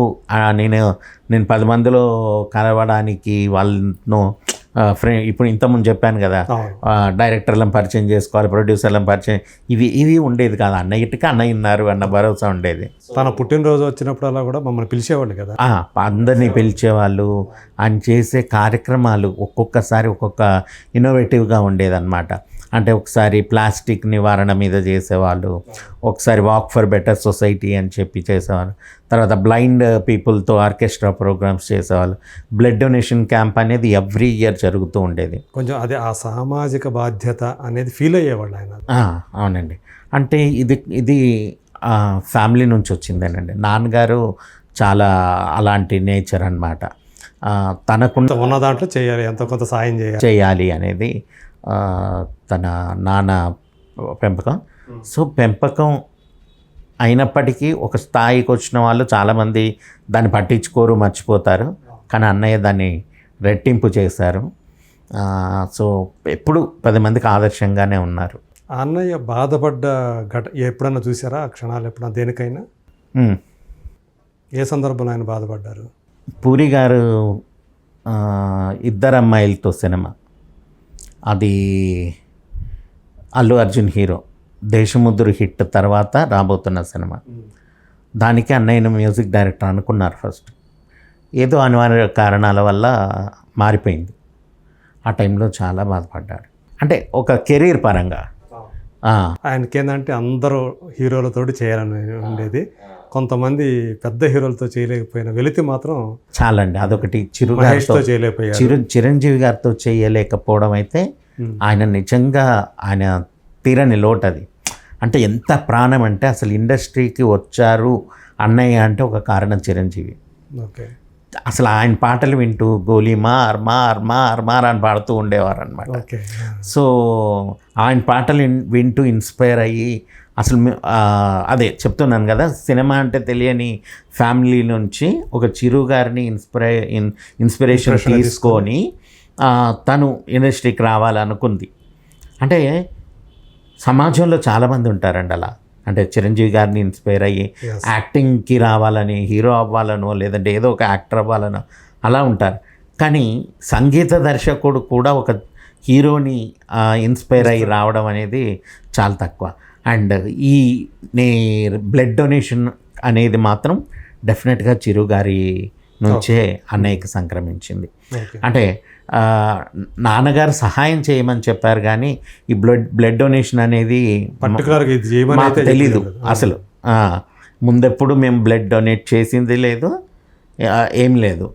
నేను 10 మందిలో కలవడానికి వాళ్ళను ఇప్పుడు ఇంతకుముందు చెప్పాను కదా, డైరెక్టర్లను పరిచయం చేసుకోవాలి, ప్రొడ్యూసర్లను పరిచయం, ఇవి ఉండేది కాదు. అన్నయ్యటికి అన్నయ్య ఉన్నారు అన్న భరోసా ఉండేది. తన పుట్టినరోజు వచ్చినప్పుడు అలా కూడా మమ్మల్ని పిలిచేవాళ్ళు కదా, అందరినీ పిలిచేవాళ్ళు. ఆయన చేసే కార్యక్రమాలు ఒక్కొక్కసారి ఒక్కొక్క ఇన్నోవేటివ్గా ఉండేదన్నమాట. అంటే ఒకసారి ప్లాస్టిక్ నివారణ మీద చేసేవాళ్ళు, ఒకసారి వాక్ ఫర్ బెటర్ సొసైటీ అని చెప్పి చేసేవాళ్ళు, తర్వాత బ్లైండ్ పీపుల్తో ఆర్కెస్ట్రా ప్రోగ్రామ్స్ చేసేవాళ్ళు. బ్లడ్ డొనేషన్ క్యాంప్ అనేది ఎవ్రీ ఇయర్ జరుగుతూ ఉండేది. కొంచెం అదే ఆ సామాజిక బాధ్యత అనేది ఫీల్ అయ్యేవాళ్ళు ఆయన. అవునండి. అంటే ఇది ఫ్యామిలీ నుంచి వచ్చిందేనండి. నాన్నగారు చాలా అలాంటి నేచర్ అన్నమాట. తనకున్న ఉన్న దాంట్లో చేయాలి, ఎంతో కొంత సాయం చేయాలి అనేది తన నాన్న పెంపకం. సో పెంపకం అయినప్పటికీ ఒక స్థాయికి వచ్చిన వాళ్ళు చాలామంది దాన్ని పట్టించుకోరు, మర్చిపోతారు. కానీ అన్నయ్య దాన్ని రెట్టింపు చేశారు. సో ఎప్పుడు 10 మందికి ఆదర్శంగానే ఉన్నారు. అన్నయ్య బాధపడ్డ ఎప్పుడన్నా చూసారా ఆ క్షణాలు? ఎప్పుడన్నా దేనికైనా ఏ సందర్భంలో ఆయన బాధపడ్డారు? పూరి గారు 2 అమ్మాయిలతో సినిమా, అది అల్లు అర్జున్ హీరో, దేశముద్రు హిట్ తర్వాత రాబోతున్న సినిమా. దానికి అన్నయ్యను మ్యూజిక్ డైరెక్టర్ అనుకున్నారు ఫస్ట్. ఏదో అనివార్య కారణాల వల్ల మారిపోయింది. ఆ టైంలో చాలా బాధపడ్డాడు. అంటే ఒక కెరీర్ పరంగా ఆయనకి ఏంటంటే అందరూ హీరోలతోటి చేయాలని ఉండేది. కొంతమంది పెద్ద హీరోలతో చేయలేకపోయిన వెలితి మాత్రం చాలండి. అదొకటి చిరంజీవి గారితో చేయలేకపోవడం అయితే ఆయన నిజంగా ఆయన తీరని లోటు అది. అంటే ఎంత ప్రాణం అంటే అసలు ఇండస్ట్రీకి వచ్చారు అన్నయ్య అంటే ఒక కారణం చిరంజీవి. ఓకే. అసలు ఆయన పాటలు వింటూ గోలీ మార్ మార్ మార్ మార్ అని పాడుతూ ఉండేవారు అనమాట. సో ఆయన పాటలు వింటూ ఇన్స్పైర్ అయ్యి అసలు అదే చెప్తున్నాను కదా, సినిమా అంటే తెలియని ఫ్యామిలీ నుంచి ఒక చిరు గారిని ఇన్స్పిరేషన్ తీసుకొని తను ఇండస్ట్రీకి రావాలనుకుంది. అంటే సమాజంలో చాలామంది ఉంటారండి అలా. అంటే చిరంజీవి గారిని ఇన్స్పైర్ అయ్యి యాక్టింగ్కి రావాలని, హీరో అవ్వాలనో లేదంటే ఏదో ఒక యాక్టర్ అవ్వాలనో అలా ఉంటారు. కానీ సంగీత దర్శకుడు కూడా ఒక హీరోని ఇన్స్పైర్ అయ్యి రావడం అనేది చాలా తక్కువ. అండ్ ఈ బ్లడ్ డొనేషన్ అనేది మాత్రం డెఫినెట్గా చిరు గారి నుంచే అన్నయ్యకి సంక్రమించింది. అంటే నాన్నగారు సహాయం చేయమని చెప్పారు కానీ ఈ బ్లడ్ డొనేషన్ అనేది మాకు తెలీదు అసలు. ముందెప్పుడు మేము బ్లడ్ డొనేట్ చేసింది లేదు, ఏం లేదు.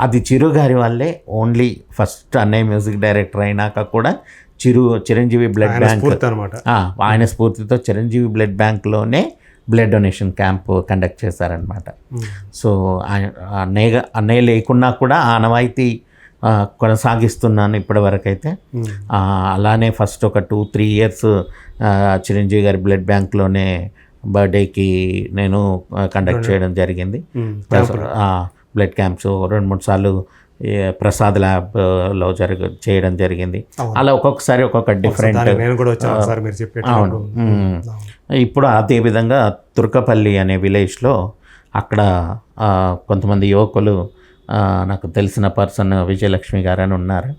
అది చిరు గారి వల్లే. ఓన్లీ ఫస్ట్ అన్నయ్య మ్యూజిక్ డైరెక్టర్ అయినాక కూడా చిరంజీవి బ్లడ్ బ్యాంక్ అనమాట, ఆయన స్ఫూర్తితో చిరంజీవి బ్లడ్ బ్యాంక్లోనే బ్లడ్ డొనేషన్ క్యాంప్ కండక్ట్ చేశారనమాట. సో అన్నయ్య లేకున్నా కూడా ఆనవాయితీ కొనసాగిస్తున్నాను ఇప్పటివరకు అయితే. అలానే ఫస్ట్ ఒక 2-3 ఇయర్స్ చిరంజీవి గారి బ్లడ్ బ్యాంక్లోనే బర్త్డేకి నేను కండక్ట్ చేయడం జరిగింది. బ్లడ్ క్యాంప్స్ 2-3 సార్లు ప్రసాద్ ల్యాబ్లో చేయడం జరిగింది. అలా ఒక్కొక్కసారి ఒక్కొక్క డిఫరెంట్. అవును. ఇప్పుడు అదే విధంగా తుర్కపల్లి అనే విలేజ్లో అక్కడ కొంతమంది యువకులు, నాకు తెలిసిన పర్సన్ విజయలక్ష్మి గారు అని ఉన్నారు,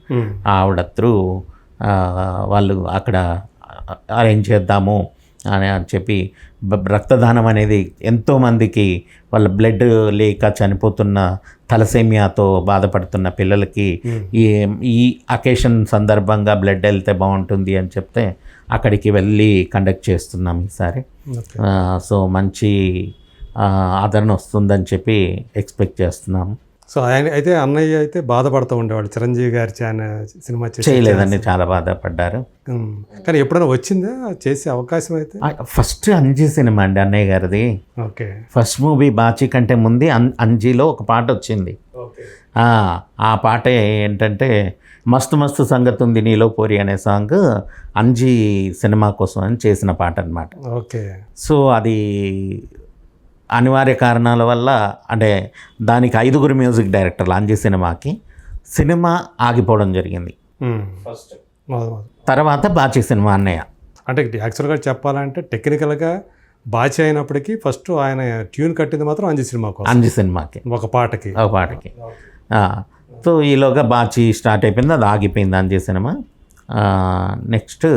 ఆవిడ త్రూ వాళ్ళు అక్కడ అరేంజ్ చేద్దాము అని చెప్పి రక్తదానం అనేది ఎంతోమందికి వాళ్ళ బ్లడ్ లేక చనిపోతున్న థలసేమియాతో బాధపడుతున్న పిల్లలకి ఈ అకేషన్ సందర్భంగా బ్లడ్ వెళ్తే బాగుంటుంది అని చెప్తే అక్కడికి వెళ్ళి కండక్ట్ చేస్తున్నాం ఈసారి. సో మంచి ఆదరణ వస్తుందని చెప్పి ఎక్స్పెక్ట్ చేస్తున్నాము. సో ఆయన అయితే అన్నయ్య అయితే బాధపడుతూ ఉండేవాడు చిరంజీవి గారి సినిమా చేయలేదని చాలా బాధపడ్డారు. కానీ ఎప్పుడైనా వచ్చిందా చేసే అవకాశం? అయితే ఫస్ట్ అంజీ సినిమా అండి అన్నయ్య గారిది. ఓకే. ఫస్ట్ మూవీ బాచి కంటే ముందు అంజీలో ఒక పాట వచ్చింది. ఆ పాట ఏంటంటే మస్తు మస్తు సంగతి ఉంది నీలో పోరి అనే సాంగ్ అంజీ సినిమా కోసం అని చేసిన పాట అనమాట. ఓకే. సో అది అనివార్య కారణాల వల్ల, అంటే దానికి 5 మ్యూజిక్ డైరెక్టర్లు అంజీ సినిమాకి, సినిమా ఆగిపోవడం జరిగింది. ఫస్ట్ తర్వాత బాచి సినిమా అన్నయ్య. అంటే యాక్చువల్గా చెప్పాలంటే టెక్నికల్గా బాచి అయినప్పటికీ ఫస్ట్ ఆయన ట్యూన్ కట్టింది మాత్రం అంజీ సినిమాకి, ఒక పాటకి. సో ఈలోగా బాచి స్టార్ట్ అయిపోయింది, అది ఆగిపోయింది అంజీ సినిమా. నెక్స్ట్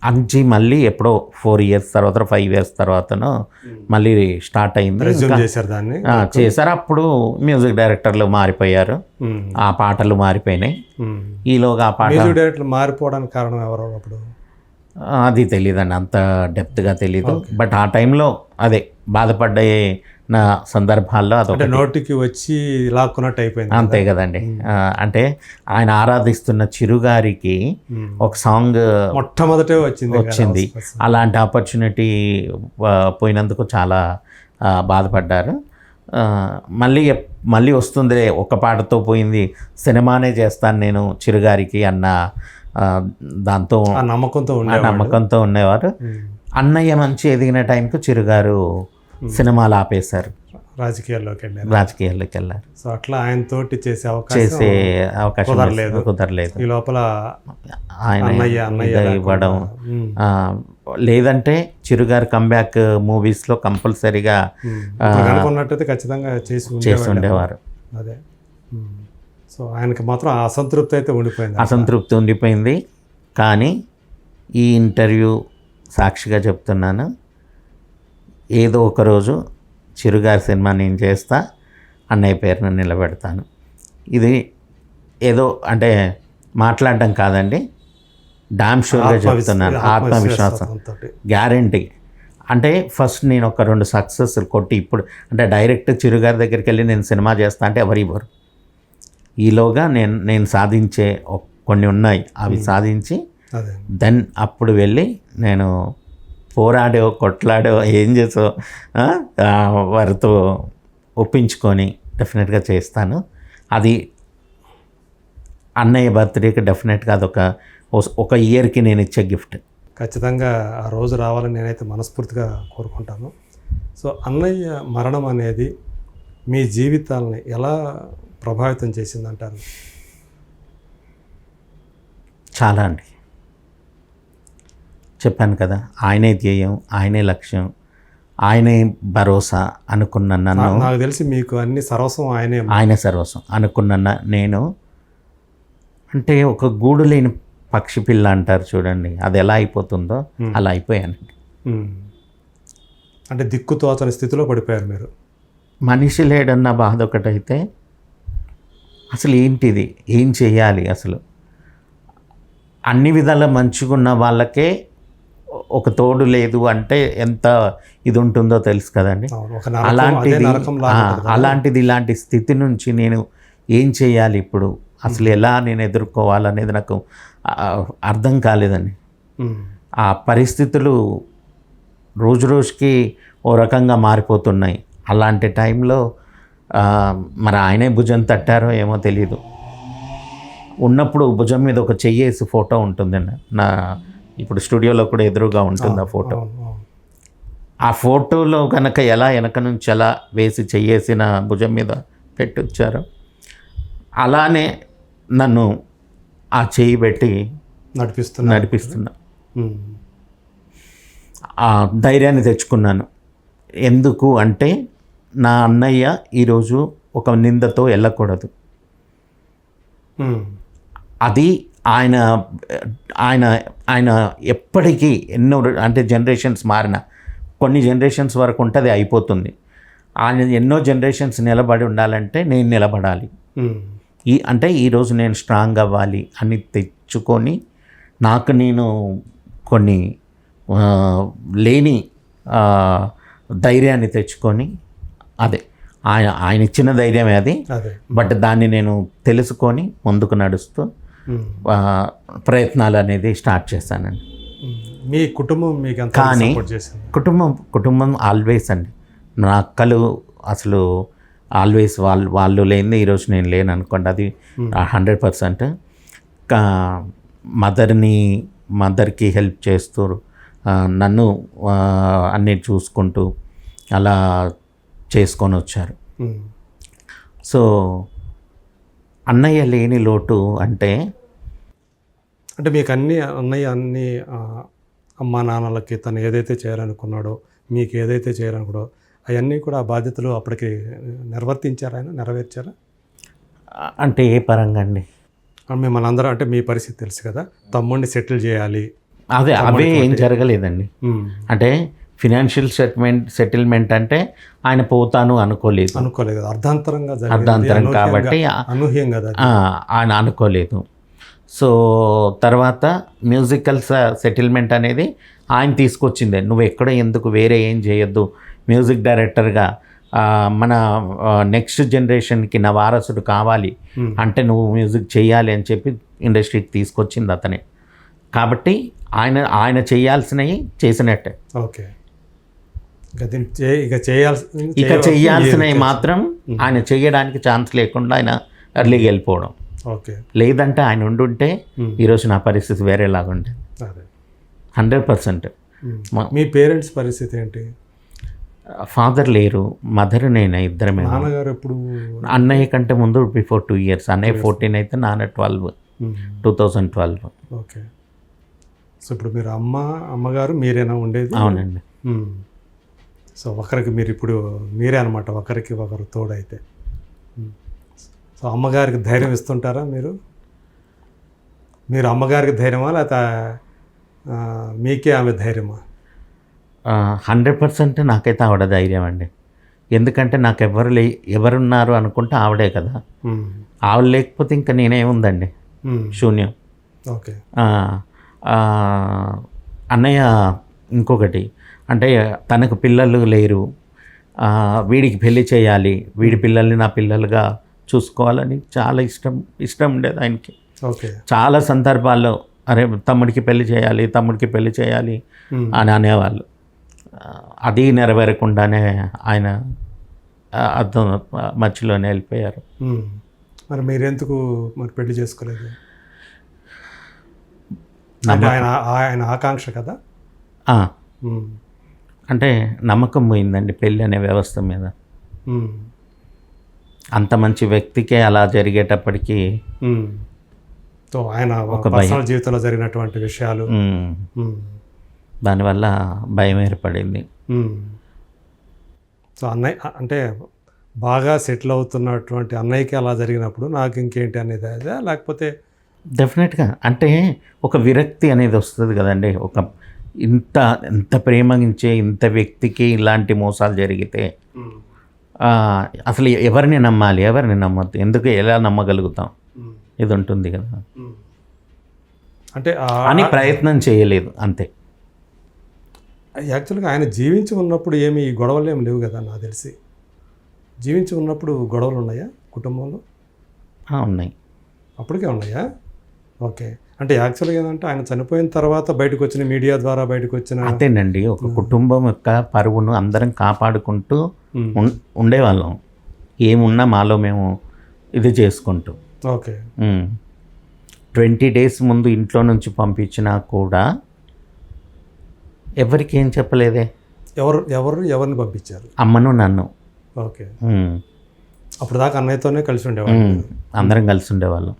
అంచి మళ్ళీ ఎప్పుడో 4 years తర్వాత 5 years తర్వాతనో మళ్ళీ స్టార్ట్ అయింది. రెజ్యూమ్ చేశారు దాన్ని. చేశారు. అప్పుడు మ్యూజిక్ డైరెక్టర్లు మారిపోయారు, ఆ పాటలు మారిపోయినాయి. ఈలోగా ఆ పాట మ్యూజిక్ డైరెక్టర్ మారిపోవడానికి కారణం ఎవరో అప్పుడు అది తెలియదండి, అంత డెప్త్గా తెలీదు. బట్ ఆ టైంలో అదే బాధపడ్డే నా సందర్భాల్లో అదొక నోటికి వచ్చి లాక్కున్నట్టు అయిపోయింది. అంతే కదండి. అంటే ఆయన ఆరాధిస్తున్న చిరుగారికి ఒక సాంగ్ మొట్టమొదటే వచ్చింది. అలాంటి ఆపర్చునిటీ పోయినందుకు చాలా బాధపడ్డారు. మళ్ళీ వస్తుంది, ఒక పాటతో పోయింది, సినిమానే చేస్తాను నేను చిరుగారికి అన్న దాంతో నమ్మకంతో ఉండేవారు. అన్నయ్య మంచి ఎదిగిన టైంకు చిరుగారు సినిమాలు ఆపేశారు, రాజకీయాల్లోకి వెళ్ళారు. సో అట్లా ఆయన తోటి చేసే అవకాశం కుదరలేదు. ఈ లోపల ఆయన ఇవ్వడం, లేదంటే చిరుగారు కంబ్యాక్ మూవీస్లో కంపల్సరీగా అనుకున్నట్టయితే ఖచ్చితంగా చేసి ఉండేవారు. అదే. సో ఆయనకి మాత్రం అసంతృప్తి ఉండిపోయింది. కానీ ఈ ఇంటర్వ్యూ సాక్షిగా చెప్తున్నాను, ఏదో ఒకరోజు చిరుగారి సినిమా నేను చేస్తా, అన్నయ్య పేరును నిలబెడతాను. ఇది ఏదో అంటే మాట్లాడడం కాదండి, డామ్ షూర్గా చెప్తున్నాను, ఆత్మవిశ్వాసం, గ్యారంటీ. అంటే ఫస్ట్ నేను ఒక 2 సక్సెస్ కొట్టి, ఇప్పుడు అంటే డైరెక్ట్ చిరుగారి దగ్గరికి వెళ్ళి నేను సినిమా చేస్తా అంటే ఎవరు ఇవ్వరు. ఈలోగా నేను సాధించే కొన్ని ఉన్నాయి, అవి సాధించి దెన్ అప్పుడు వెళ్ళి నేను కొట్లాడో ఏం చేసో వారితో ఒప్పించుకొని డెఫినెట్గా చేస్తాను. అది అన్నయ్య బర్త్డేకి డెఫినెట్గా అదొక ఒక ఇయర్కి నేను ఇచ్చే గిఫ్ట్. ఖచ్చితంగా ఆ రోజు రావాలని నేనైతే మనస్ఫూర్తిగా కోరుకుంటాను. సో అన్నయ్య మరణం అనేది మీ జీవితాలని ఎలా ప్రభావితం చేసిందంటారు? చాలా అండి, చెప్పాను కదా, ఆయనే ధ్యేయం, ఆయనే లక్ష్యం, ఆయనే భరోసా అనుకున్న నన్ను, నాకు తెలిసి మీకు అన్ని సర్వస్వం ఆయనే సర్వస్వం అనుకున్న నేను, అంటే ఒక గూడు లేని పక్షి పిల్ల అంటారు చూడండి, అది ఎలా అయిపోతుందో అలా అయిపోయానండి. అంటే దిక్కుతోచని స్థితిలో పడిపోయారు మీరు. మనిషి లేడన్న బాధ ఒకటైతే, అసలు ఏంటిది, ఏం చేయాలి, అసలు అన్ని విధాల మంచిగున్న వాళ్ళకే ఒక తోడు లేదు అంటే ఎంత ఇది ఉంటుందో తెలుసు కదండి. అలాంటిది ఇలాంటి స్థితి నుంచి నేను ఏం చేయాలి ఇప్పుడు, అసలు ఎలా నేను ఎదుర్కోవాలనేది నాకు అర్థం కాలేదండి. ఆ పరిస్థితులు రోజు రోజుకి ఓ రకంగా మారిపోతున్నాయి. అలాంటి టైంలో మరి ఆయనే భుజం తట్టారో ఏమో తెలియదు. ఉన్నప్పుడు భుజం మీద ఒక చెయ్యేసి ఫోటో ఉంటుందండి, నా ఇప్పుడు స్టూడియోలో కూడా ఎదురుగా ఉంటుంది ఆ ఫోటో. ఆ ఫోటోలో కనుక ఎలా వెనక నుంచి ఎలా వేసి చెయ్యేసి నా భుజం మీద పెట్టొచ్చారో, అలానే నన్ను ఆ చెయ్యి పెట్టి నడిపిస్తున్నా. ఆ ధైర్యాన్ని తెచ్చుకున్నాను. ఎందుకు అంటే నా అన్నయ్య ఈరోజు ఒక నిందతో వెళ్ళకూడదు. అది ఆయన ఆయన ఆయన ఎప్పటికీ ఎన్నో అంటే జనరేషన్స్ మారిన కొన్ని జనరేషన్స్ వరకు ఉంటుంది, అయిపోతుంది. ఆయన ఎన్నో జనరేషన్స్ నిలబడి ఉండాలంటే నేను నిలబడాలి. అంటే ఈరోజు నేను స్ట్రాంగ్ అవ్వాలి అని తెచ్చుకొని నాకు నేను కొన్ని లేని ధైర్యాన్ని తెచ్చుకొని, అదే ఆయన ఇచ్చిన ధైర్యమే అది, బట్ దాన్ని నేను తెలుసుకొని ముందుకు నడుస్తూ ప్రయత్నాలు అనేది స్టార్ట్ చేశానండి. మీ కుటుంబం మీకు కానీ కుటుంబం ఆల్వేస్ అండి, నా అక్కలు అసలు ఆల్వేస్ వాళ్ళు లేనిది ఈరోజు నేను లేను అనుకోండి, అది 100%. మదర్కి హెల్ప్ చేస్తూ నన్ను అన్నీ చూసుకుంటూ అలా చేసుకొని వచ్చారు. సో అన్నయ్య లేని లోటు అంటే మీకు అన్నయ్య అన్ని అమ్మా నాన్నలకి తను ఏదైతే చేయాలనుకున్నాడో, మీకు ఏదైతే చేయాలనుకున్నాడో అవన్నీ కూడా ఆ బాధ్యతలు అప్పటికి నిర్వర్తించారా, ఆయన నెరవేర్చారా? అంటే ఏ పరంగా అండి? మిమ్మల్ని అందరూ, అంటే మీ పరిస్థితి తెలుసు కదా, తమ్ముడిని సెటిల్ చేయాలి, అదే అవే ఏం జరగలేదండి. మ్మ్. అంటే ఫినాన్షియల్ సెటిల్మెంట్ అంటే ఆయన పోతాను అనుకోలేదు, అనుకోలేదు కదా, అర్ధాంతరంగా జరిగింది, అర్ధాంతరం కాబట్టి అనూహ్యంగా అది. ఆయన అనుకోలేదు. సో తర్వాత మ్యూజికల్ సెటిల్మెంట్ అనేది ఆయన తీసుకొచ్చిందే. నువ్వు ఎక్కడ ఎందుకు వేరే ఏం చేయొద్దు, మ్యూజిక్ డైరెక్టర్గా మన నెక్స్ట్ జనరేషన్కి నా వారసుడు కావాలి అంటే నువ్వు మ్యూజిక్ చేయాలి అని చెప్పి ఇండస్ట్రీకి తీసుకొచ్చింది అతనే. కాబట్టి ఆయన చేయాల్సినవి చేసినట్టే. ఓకే, ఇక చేయాల్సినవి మాత్రం ఆయన చేయడానికి ఛాన్స్ లేకుండా ఆయన ఎర్లీగా వెళ్ళిపోవడం. ఓకే, లేదంటే ఆయన ఉండుంటే ఈరోజు నా పరిస్థితి వేరేలాగా ఉండేది. అదే 100%. మీ పేరెంట్స్ పరిస్థితి ఏంటి? ఫాదర్ లేరు, మదర్ నేను, ఇద్దరమే. నాన్నగారు ఎప్పుడు? అన్నయ్య కంటే ముందు బిఫోర్ 2 years. అన్నయ్య 14 అయితే నాన్న 12, 2012. ఓకే, సో ఇప్పుడు మీరు అమ్మగారు మీరేనా ఉండేది? అవునండి. సో ఒకరికి మీరు ఇప్పుడు మీరే అనమాట, ఒకరికి ఒకరు తోడైతే. సో అమ్మగారికి ధైర్యం ఇస్తుంటారా మీరు అమ్మగారికి ధైర్యమా లేకపోతే మీకే ఆమె ధైర్యమా? 100% నాకైతే ఆవిడ ధైర్యం అండి. ఎందుకంటే నాకు ఎవరున్నారు అనుకుంటే ఆవిడే కదా. ఆవిడ లేకపోతే ఇంకా నేనేముందండి, శూన్యం. ఓకే, అన్నయ్య ఇంకొకటి అంటే తనకు పిల్లలు లేరు, వీడికి పెళ్లి చేయాలి, వీడి పిల్లల్ని నా పిల్లలుగా చూసుకోవాలని చాలా ఇష్టం ఉండేది ఆయనకి. ఓకే, చాలా సందర్భాల్లో అరే తమ్ముడికి పెళ్లి చేయాలి అని అనేవాళ్ళు. అది నెరవేరకుండానే ఆయన అర్థం మధ్యలోనే వెళ్ళిపోయారు. మరి మీరెందుకు పెళ్లి చేసుకోలేదు? ఆయన ఆకాంక్ష కదా. అంటే నమ్మకం పోయిందండి పెళ్ళి అనే వ్యవస్థ మీద. అంత మంచి వ్యక్తికే అలా జరిగేటప్పటికీ ఆయన ఒక పర్సనల్ జీవితంలో జరిగినటువంటి విషయాలు, దానివల్ల భయం ఏర్పడింది. సో అన్నయ్య అంటే బాగా సెటిల్ అవుతున్నటువంటి అన్నయ్యకి అలా జరిగినప్పుడు నాకు ఇంకేంటి అనేది అదే, లేకపోతే డెఫినెట్గా అంటే ఒక విరక్తి అనేది వస్తుంది కదండి. ఎంత ప్రేమించే ఇంత వ్యక్తికి ఇలాంటి మోసాలు జరిగితే అసలు ఎవరిని నమ్మాలి, ఎవరిని నమ్మద్దు, ఎందుకు, ఎలా నమ్మగలుగుతాం, ఇది ఉంటుంది కదా. అంటే అని ప్రయత్నం చేయలేదు అంతే. యాక్చువల్గా ఆయన జీవించి ఉన్నప్పుడు ఏమి గొడవలు ఏమి లేవు కదా నాకు తెలిసి. జీవించి ఉన్నప్పుడు గొడవలు ఉన్నాయా కుటుంబంలో? ఉన్నాయి. అప్పటికే ఉన్నాయా? ఓకే, అంటే యాక్చువల్గా ఏంటంటే ఆయన చనిపోయిన తర్వాత బయటకు వచ్చిన మీడియా ద్వారా బయటకు వచ్చిన అదేనండి, ఒక కుటుంబం యొక్క పరువును అందరం కాపాడుకుంటూ ఉండేవాళ్ళం. ఏమున్నా మాలో మేము ఇది చేసుకుంటూ. ఓకే, 20 days ముందు ఇంట్లో నుంచి పంపించినా కూడా ఎవరికి ఏం చెప్పలేదే. ఎవరిని పంపించారు? అమ్మను నన్ను. ఓకే, అప్పుడు దాకా అన్నయ్యతోనే కలిసి ఉండేవాళ్ళు, అందరం కలిసి ఉండేవాళ్ళం.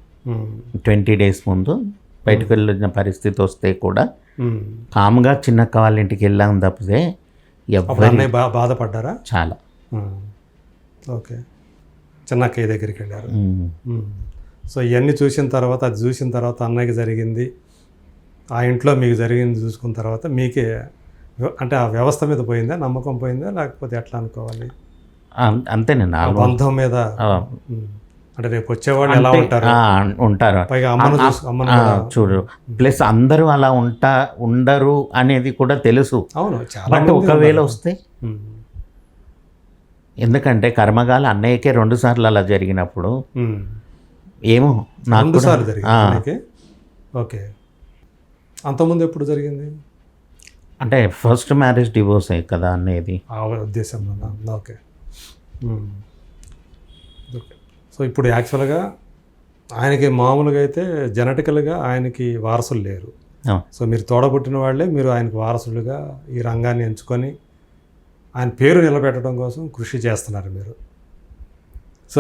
20 days ముందు బయటకు వెళ్ళిన పరిస్థితి వస్తే కూడా కామ్గా చిన్నక్క వాళ్ళ ఇంటికి వెళ్ళాం తప్పితే అన్నయ్య బాధపడ్డారా? చాలా. ఓకే, చిన్నక్కయ్య దగ్గరికి వెళ్ళారు. సో ఇవన్నీ చూసిన తర్వాత, అది చూసిన తర్వాత అన్నయ్యకి జరిగింది, ఆ ఇంట్లో మీకు జరిగింది చూసుకున్న తర్వాత మీకే అంటే ఆ వ్యవస్థ మీద పోయిందా, నమ్మకం పోయిందా, లేకపోతే ఎట్లా అనుకోవాలి? అంతేనండి, ఆ బంధం మీద. అంటే రేపు వచ్చేవాళ్ళు ఎలా ఉంటారు, పైగా అమ్మను చూడు. ప్లస్ అందరూ అలా ఉండరు అనేది కూడా తెలుసు. అవును, బట్ ఒకవేళ వస్తే, ఎందుకంటే కర్మగాలి అన్నయ్యకే 2 సార్లు అలా జరిగినప్పుడు ఏమో నాకు 2 సార్లు జరిగింది. ఓకే, అంతకుముందు ఎప్పుడు జరిగింది? అంటే ఫస్ట్ మ్యారేజ్ డివోర్స్ అయ్యి కదా అనేది ఆ ఉద్దేశంలో. ఓకే, సో ఇప్పుడు యాక్చువల్గా ఆయనకి మామూలుగా అయితే జెనెటికల్గా ఆయనకి వారసులు లేరు. సో మీరు తోడబుట్టిన వాళ్ళే మీరు ఆయనకు వారసులుగా ఈ రంగాన్ని ఎంచుకొని ఆయన పేరు నిలబెట్టడం కోసం కృషి చేస్తున్నారు మీరు. సో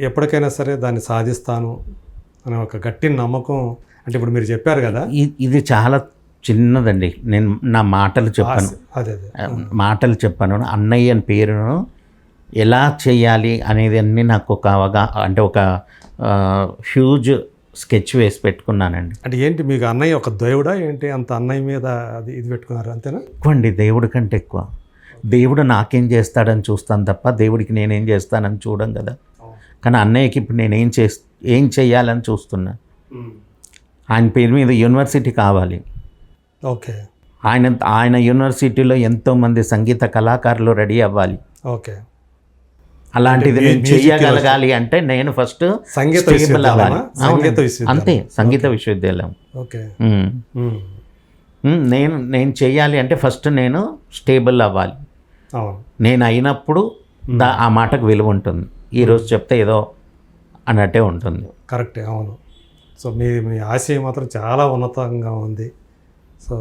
ఎప్పటికైనా సరే దాన్ని సాధిస్తాను అనే ఒక గట్టి నమ్మకం. అంటే ఇప్పుడు మీరు చెప్పారు కదా, ఇది చాలా చిన్నదండి. నేను నా మాటలు చెప్పాను, మాటలు చెప్పాను. అన్నయ్య అని పేరును ఎలా చేయాలి అనేది అన్నీ నాకు ఒక అంటే ఒక హ్యూజ్ స్కెచ్ వేసి పెట్టుకున్నానండి. అంటే ఏంటి మీకు అన్నయ్య ఒక దేవుడా ఏంటి, అంత అన్నయ్య మీద అది ఇది పెట్టుకున్నారు అంతేనా? ఎక్కువండి, దేవుడి కంటే ఎక్కువ. దేవుడు నాకేం చేస్తాడని చూస్తాను తప్ప దేవుడికి నేనేం చేస్తానని చూడం కదా. కానీ అన్నయ్యకి ఇప్పుడు నేను ఏం చేయాలని చూస్తున్నా. ఆయన పేరు మీద యూనివర్సిటీ కావాలి. ఓకే. ఆయన యూనివర్సిటీలో ఎంతోమంది సంగీత కళాకారులు రెడీ అవ్వాలి. ఓకే. అలాంటిది నేను చెయ్యగలగాలి అంటే నేను ఫస్ట్ సంగీత స్టేబుల్ అవ్వాలి. అంతే, సంగీత విశ్వవిద్యాలయం. ఓకే. నేను చెయ్యాలి అంటే ఫస్ట్ నేను స్టేబుల్ అవ్వాలి. నేను అయినప్పుడు ఆ మాటకు విలువ ఉంటుంది. ఈరోజు చెప్తే ఏదో అన్నట్టే ఉంటుంది. కరెక్టే, అవును. సో మీ ఆశయం మాత్రం చాలా ఉన్నతంగా ఉంది. సో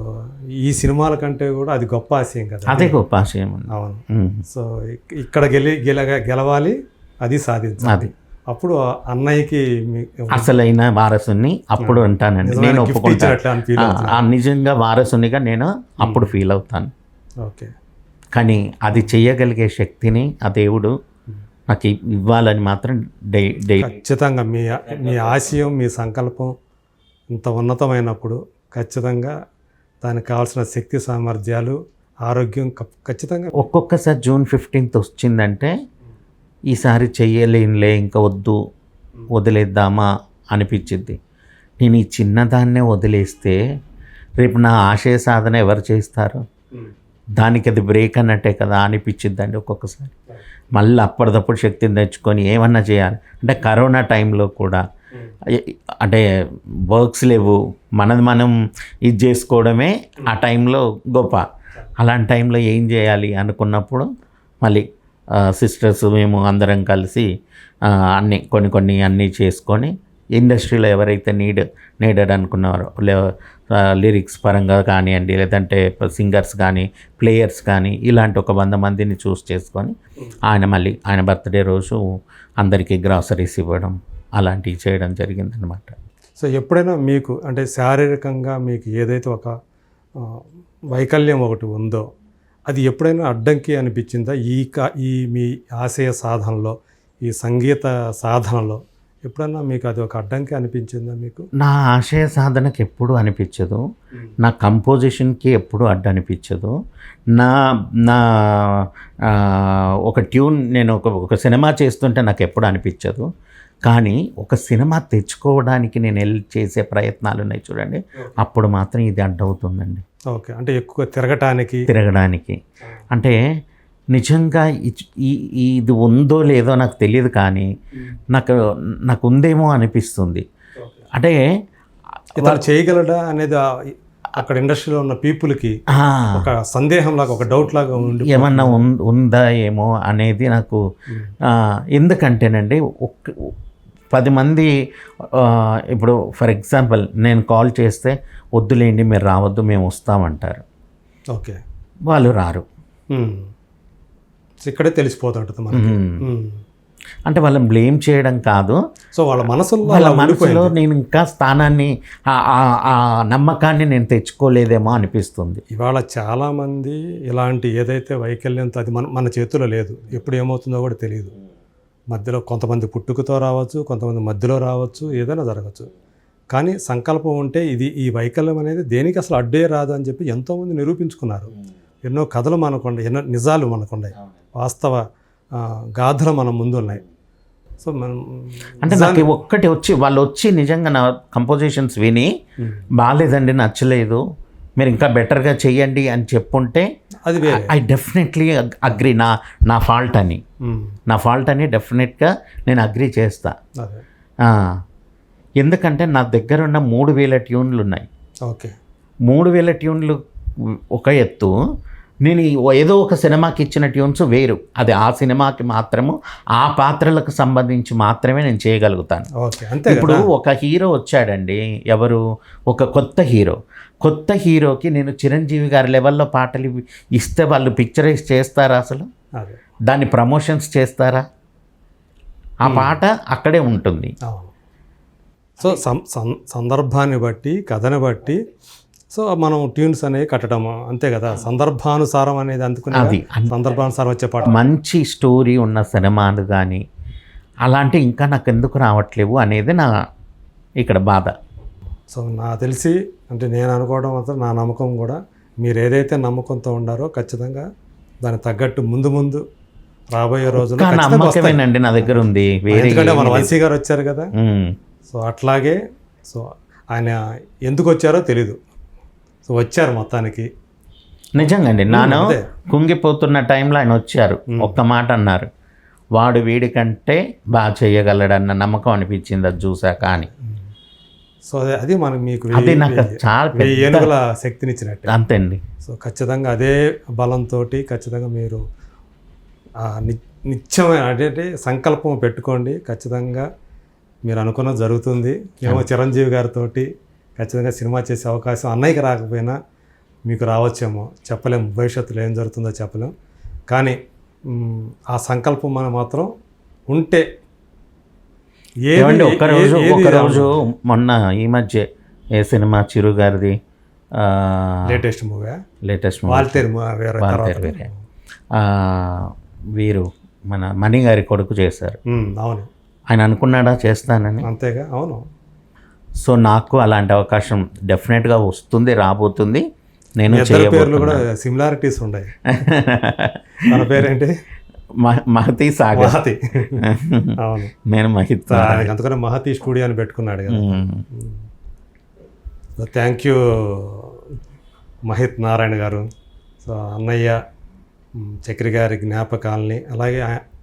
ఈ సినిమాల కంటే కూడా అది గొప్ప ఆశయం కదా. అదే గొప్ప ఆశయం. అవును. సో ఇక్కడ గెలవాలి, అది సాధించాలి. అది అప్పుడు అన్నయ్యకి అసలైన వారసుని అప్పుడు ఉంటానండి. నేను ఒప్పుకుంటాను. నిజంగా వారసునిగా నేను అప్పుడు ఫీల్ అవుతాను. ఓకే. కానీ అది చెయ్యగలిగే శక్తిని ఆ దేవుడు నాకు ఇవ్వాలని మాత్రం ఖచ్చితంగా మీ ఆశయం, మీ సంకల్పం ఇంత ఉన్నతమైనప్పుడు ఖచ్చితంగా దానికి కావాల్సిన శక్తి సామర్థ్యాలు, ఆరోగ్యం ఖచ్చితంగా. ఒక్కొక్కసారి June 15th వచ్చిందంటే ఈసారి చెయ్యలేనులే, ఇంకా వదిలేద్దామా అనిపించింది. నేను ఈ చిన్నదాన్నే వదిలేస్తే రేపు నా ఆశయ సాధన ఎవరు చేస్తారు? దానికి అది బ్రేక్ అన్నట్టే కదా అనిపించిద్దండి ఒక్కొక్కసారి. మళ్ళీ అప్పటిదప్పుడు శక్తిని తెచ్చుకొని ఏమన్నా చేయాలి అంటే కరోనా టైంలో కూడా అంటే వర్క్స్ లేవు, మనం ఇది చేసుకోవడమే ఆ టైంలో గొప్ప. అలాంటి టైంలో ఏం చేయాలి అనుకున్నప్పుడు మళ్ళీ సిస్టర్స్ మేము అందరం కలిసి కొన్ని అన్నీ చేసుకొని ఇండస్ట్రీలో ఎవరైతే నీడెడ్ అనుకున్నారో లిరిక్స్ పరంగా కానివ్వండి, లేదంటే సింగర్స్ కానీ ప్లేయర్స్ కానీ ఇలాంటి ఒక 100 మందిని చూస్ చేసుకొని ఆయన బర్త్డే రోజు అందరికీ గ్రాసరీస్ ఇవ్వడం అలాంటివి చేయడం జరిగిందనమాట. సో ఎప్పుడైనా మీకు అంటే శారీరకంగా మీకు ఏదైతే ఒక వైకల్యం ఒకటి ఉందో అది ఎప్పుడైనా అడ్డంకి అనిపించిందా? ఈ మీ ఆశయ సాధనలో, ఈ సంగీత సాధనలో ఎప్పుడన్నా మీకు అది ఒక అడ్డంకి అనిపించిందా మీకు? నా ఆశయ సాధనకి ఎప్పుడు అనిపించదు, నా కంపోజిషన్కి ఎప్పుడు అడ్డు అనిపించదు. నా ఒక ట్యూన్ నేను ఒక సినిమా చేస్తుంటే నాకు ఎప్పుడు అనిపించదు. కానీ ఒక సినిమా తెచ్చుకోవడానికి నేను చేసే ప్రయత్నాలు ఉన్నాయి చూడండి, అప్పుడు మాత్రం ఇది అడ్డవుతుందండి. ఓకే. అంటే ఎక్కువ తిరగడానికి అంటే నిజంగా ఇది ఉందో లేదో నాకు తెలియదు, కానీ నాకు ఉందేమో అనిపిస్తుంది. అంటే ఇతను చేయగలడా అనేది అక్కడ ఇండస్ట్రీలో ఉన్న పీపుల్కి ఒక సందేహం లాగా, ఒక డౌట్ లాగా ఏమన్నా ఉందా ఏమో అనేది నాకు. ఎందుకంటేనండి 10 మంది ఇప్పుడు ఫర్ ఎగ్జాంపుల్ నేను కాల్ చేస్తే వద్దులేండి మీరు రావద్దు మేము వస్తామంటారు. ఓకే. వాళ్ళు రారు. ఇక్కడే తెలిసిపోతుంటుంది మనకి. అంటే వాళ్ళని బ్లేమ్ చేయడం కాదు, సో వాళ్ళ మనసులో నేను ఇంకా స్థానాన్ని ఆ నమ్మకాన్ని నేను తెచ్చుకోలేదేమో అనిపిస్తుంది. ఇవాళ చాలామంది ఇలాంటి ఏదైతే వైకల్యంతో అది మన చేతిలో లేదు, ఎప్పుడు ఏమవుతుందో కూడా తెలియదు. మధ్యలో కొంతమంది పుట్టుకతో రావచ్చు, కొంతమంది మధ్యలో రావచ్చు, ఏదైనా జరగచ్చు. కానీ సంకల్పం ఉంటే ఈ వైకల్యం అనేది దేనికి అసలు అడ్డే రాదు అని చెప్పి ఎంతోమంది నిరూపించుకున్నారు. ఎన్నో కథలు మనకుండే, ఎన్నో నిజాలు మనకుండే, వాస్తవ గాథలు మన ముందు ఉన్నాయి. సో మనం అంటే నాకు వాళ్ళు వచ్చి నిజంగా నా కంపోజిషన్స్ విని బాగాలేదండి, నచ్చలేదు, మీరు ఇంకా బెటర్గా చెయ్యండి అని చెప్పుంటే అది ఐ డెఫినెట్లీ అగ్రీ. నా ఫాల్ట్ అని డెఫినెట్గా నేను అగ్రీ చేస్తా. ఎందుకంటే నా దగ్గర ఉన్న 3000 ట్యూన్లు ఉన్నాయి. ఓకే. 3000 ట్యూన్లు ఒక ఎత్తు, నేను ఏదో ఒక సినిమాకి ఇచ్చిన ట్యూన్స్ వేరు, అది ఆ సినిమాకి మాత్రము ఆ పాత్రలకు సంబంధించి మాత్రమే నేను చేయగలుగుతాను. ఇప్పుడు ఒక హీరో వచ్చాడండి, ఎవరు, ఒక కొత్త హీరోకి నేను చిరంజీవి గారి లెవెల్లో పాటలు ఇస్తే వాళ్ళు పిక్చరైజ్ చేస్తారా? అసలు దాన్ని ప్రమోషన్స్ చేస్తారా? ఆ పాట అక్కడే ఉంటుంది. సో సందర్భాన్ని బట్టి, కథని బట్టి సో మనం ట్యూన్స్ అనేవి కట్టడం అంతే కదా, సందర్భానుసారం అనేది అందుకుని సందర్భానుసారం వచ్చే పాట. మంచి స్టోరీ ఉన్న సినిమాలు కానీ అలాంటి ఇంకా నాకు ఎందుకు రావట్లేవు అనేది నా ఇక్కడ బాధ. సో నాకు తెలిసి అంటే నేను అనుకోవడం మాత్రం నా నమ్మకం కూడా మీరు ఏదైతే నమ్మకంతో ఉండారో ఖచ్చితంగా దానికి తగ్గట్టు ముందు రాబోయే రోజుల్లో ఒక్క ఖచ్చితంగా వస్తాయి. నమ్మకమేనండి నా దగ్గర ఉంది. వేరే ఎందుకంటే మన వంశీ గారు వచ్చారు కదా, సో అట్లాగే సో ఆయన ఎందుకు వచ్చారో తెలీదు, సో వచ్చారు మొత్తానికి. నిజంగా అండి, నాను అదే. కుంగిపోతున్న టైంలో ఆయన వచ్చారు, ఒక్క మాట అన్నారు, వాడు వీడికంటే బాగా చేయగలడన్న నమ్మకం అనిపించింది అది చూసాక అని. సో అది మనకు మీకు అది నాకు చాలా పెద్ద ఏనుగుల శక్తినిచ్చినట్టే. అంతే అండి. సో ఖచ్చితంగా అదే బలంతో ఖచ్చితంగా మీరు నిత్యమైన అంటే సంకల్పం పెట్టుకోండి, ఖచ్చితంగా మీరు అనుకున్నది జరుగుతుంది. ఏమో చిరంజీవి గారితో ఖచ్చితంగా సినిమా చేసే అవకాశం అన్నయ్యకి రాకపోయినా మీకు రావచ్చేమో, చెప్పలేము, భవిష్యత్తులో ఏం జరుగుతుందో చెప్పలేం. కానీ ఆ సంకల్పం మనం మాత్రం ఉంటే ఏమండి ఒకరోజు మొన్న ఈ మధ్య ఏ సినిమా చిరు గారిది లేటెస్ట్ మూవీ వాల్తేరు వేరే వీరు మన మణి గారి కొడుకు చేశారు. అవును, ఆయన అనుకున్నాడా చేస్తానని? అంతేగా. అవును. సో నాకు అలాంటి అవకాశం డెఫినెట్గా వస్తుంది, రాబోతుంది. నేను పేర్లు కూడా సిమిలారిటీస్ ఉన్నాయి. మన పేరేంటి? మహతి సాగర్. అవును, నేను మహిత్. అందుకనే మహతి స్టూడియో అని పెట్టుకున్నాడు కదా. థ్యాంక్ యూ మహిత్ నారాయణ గారు. సో అన్నయ్య చక్రి గారి జ్ఞాపకాలని అలాగే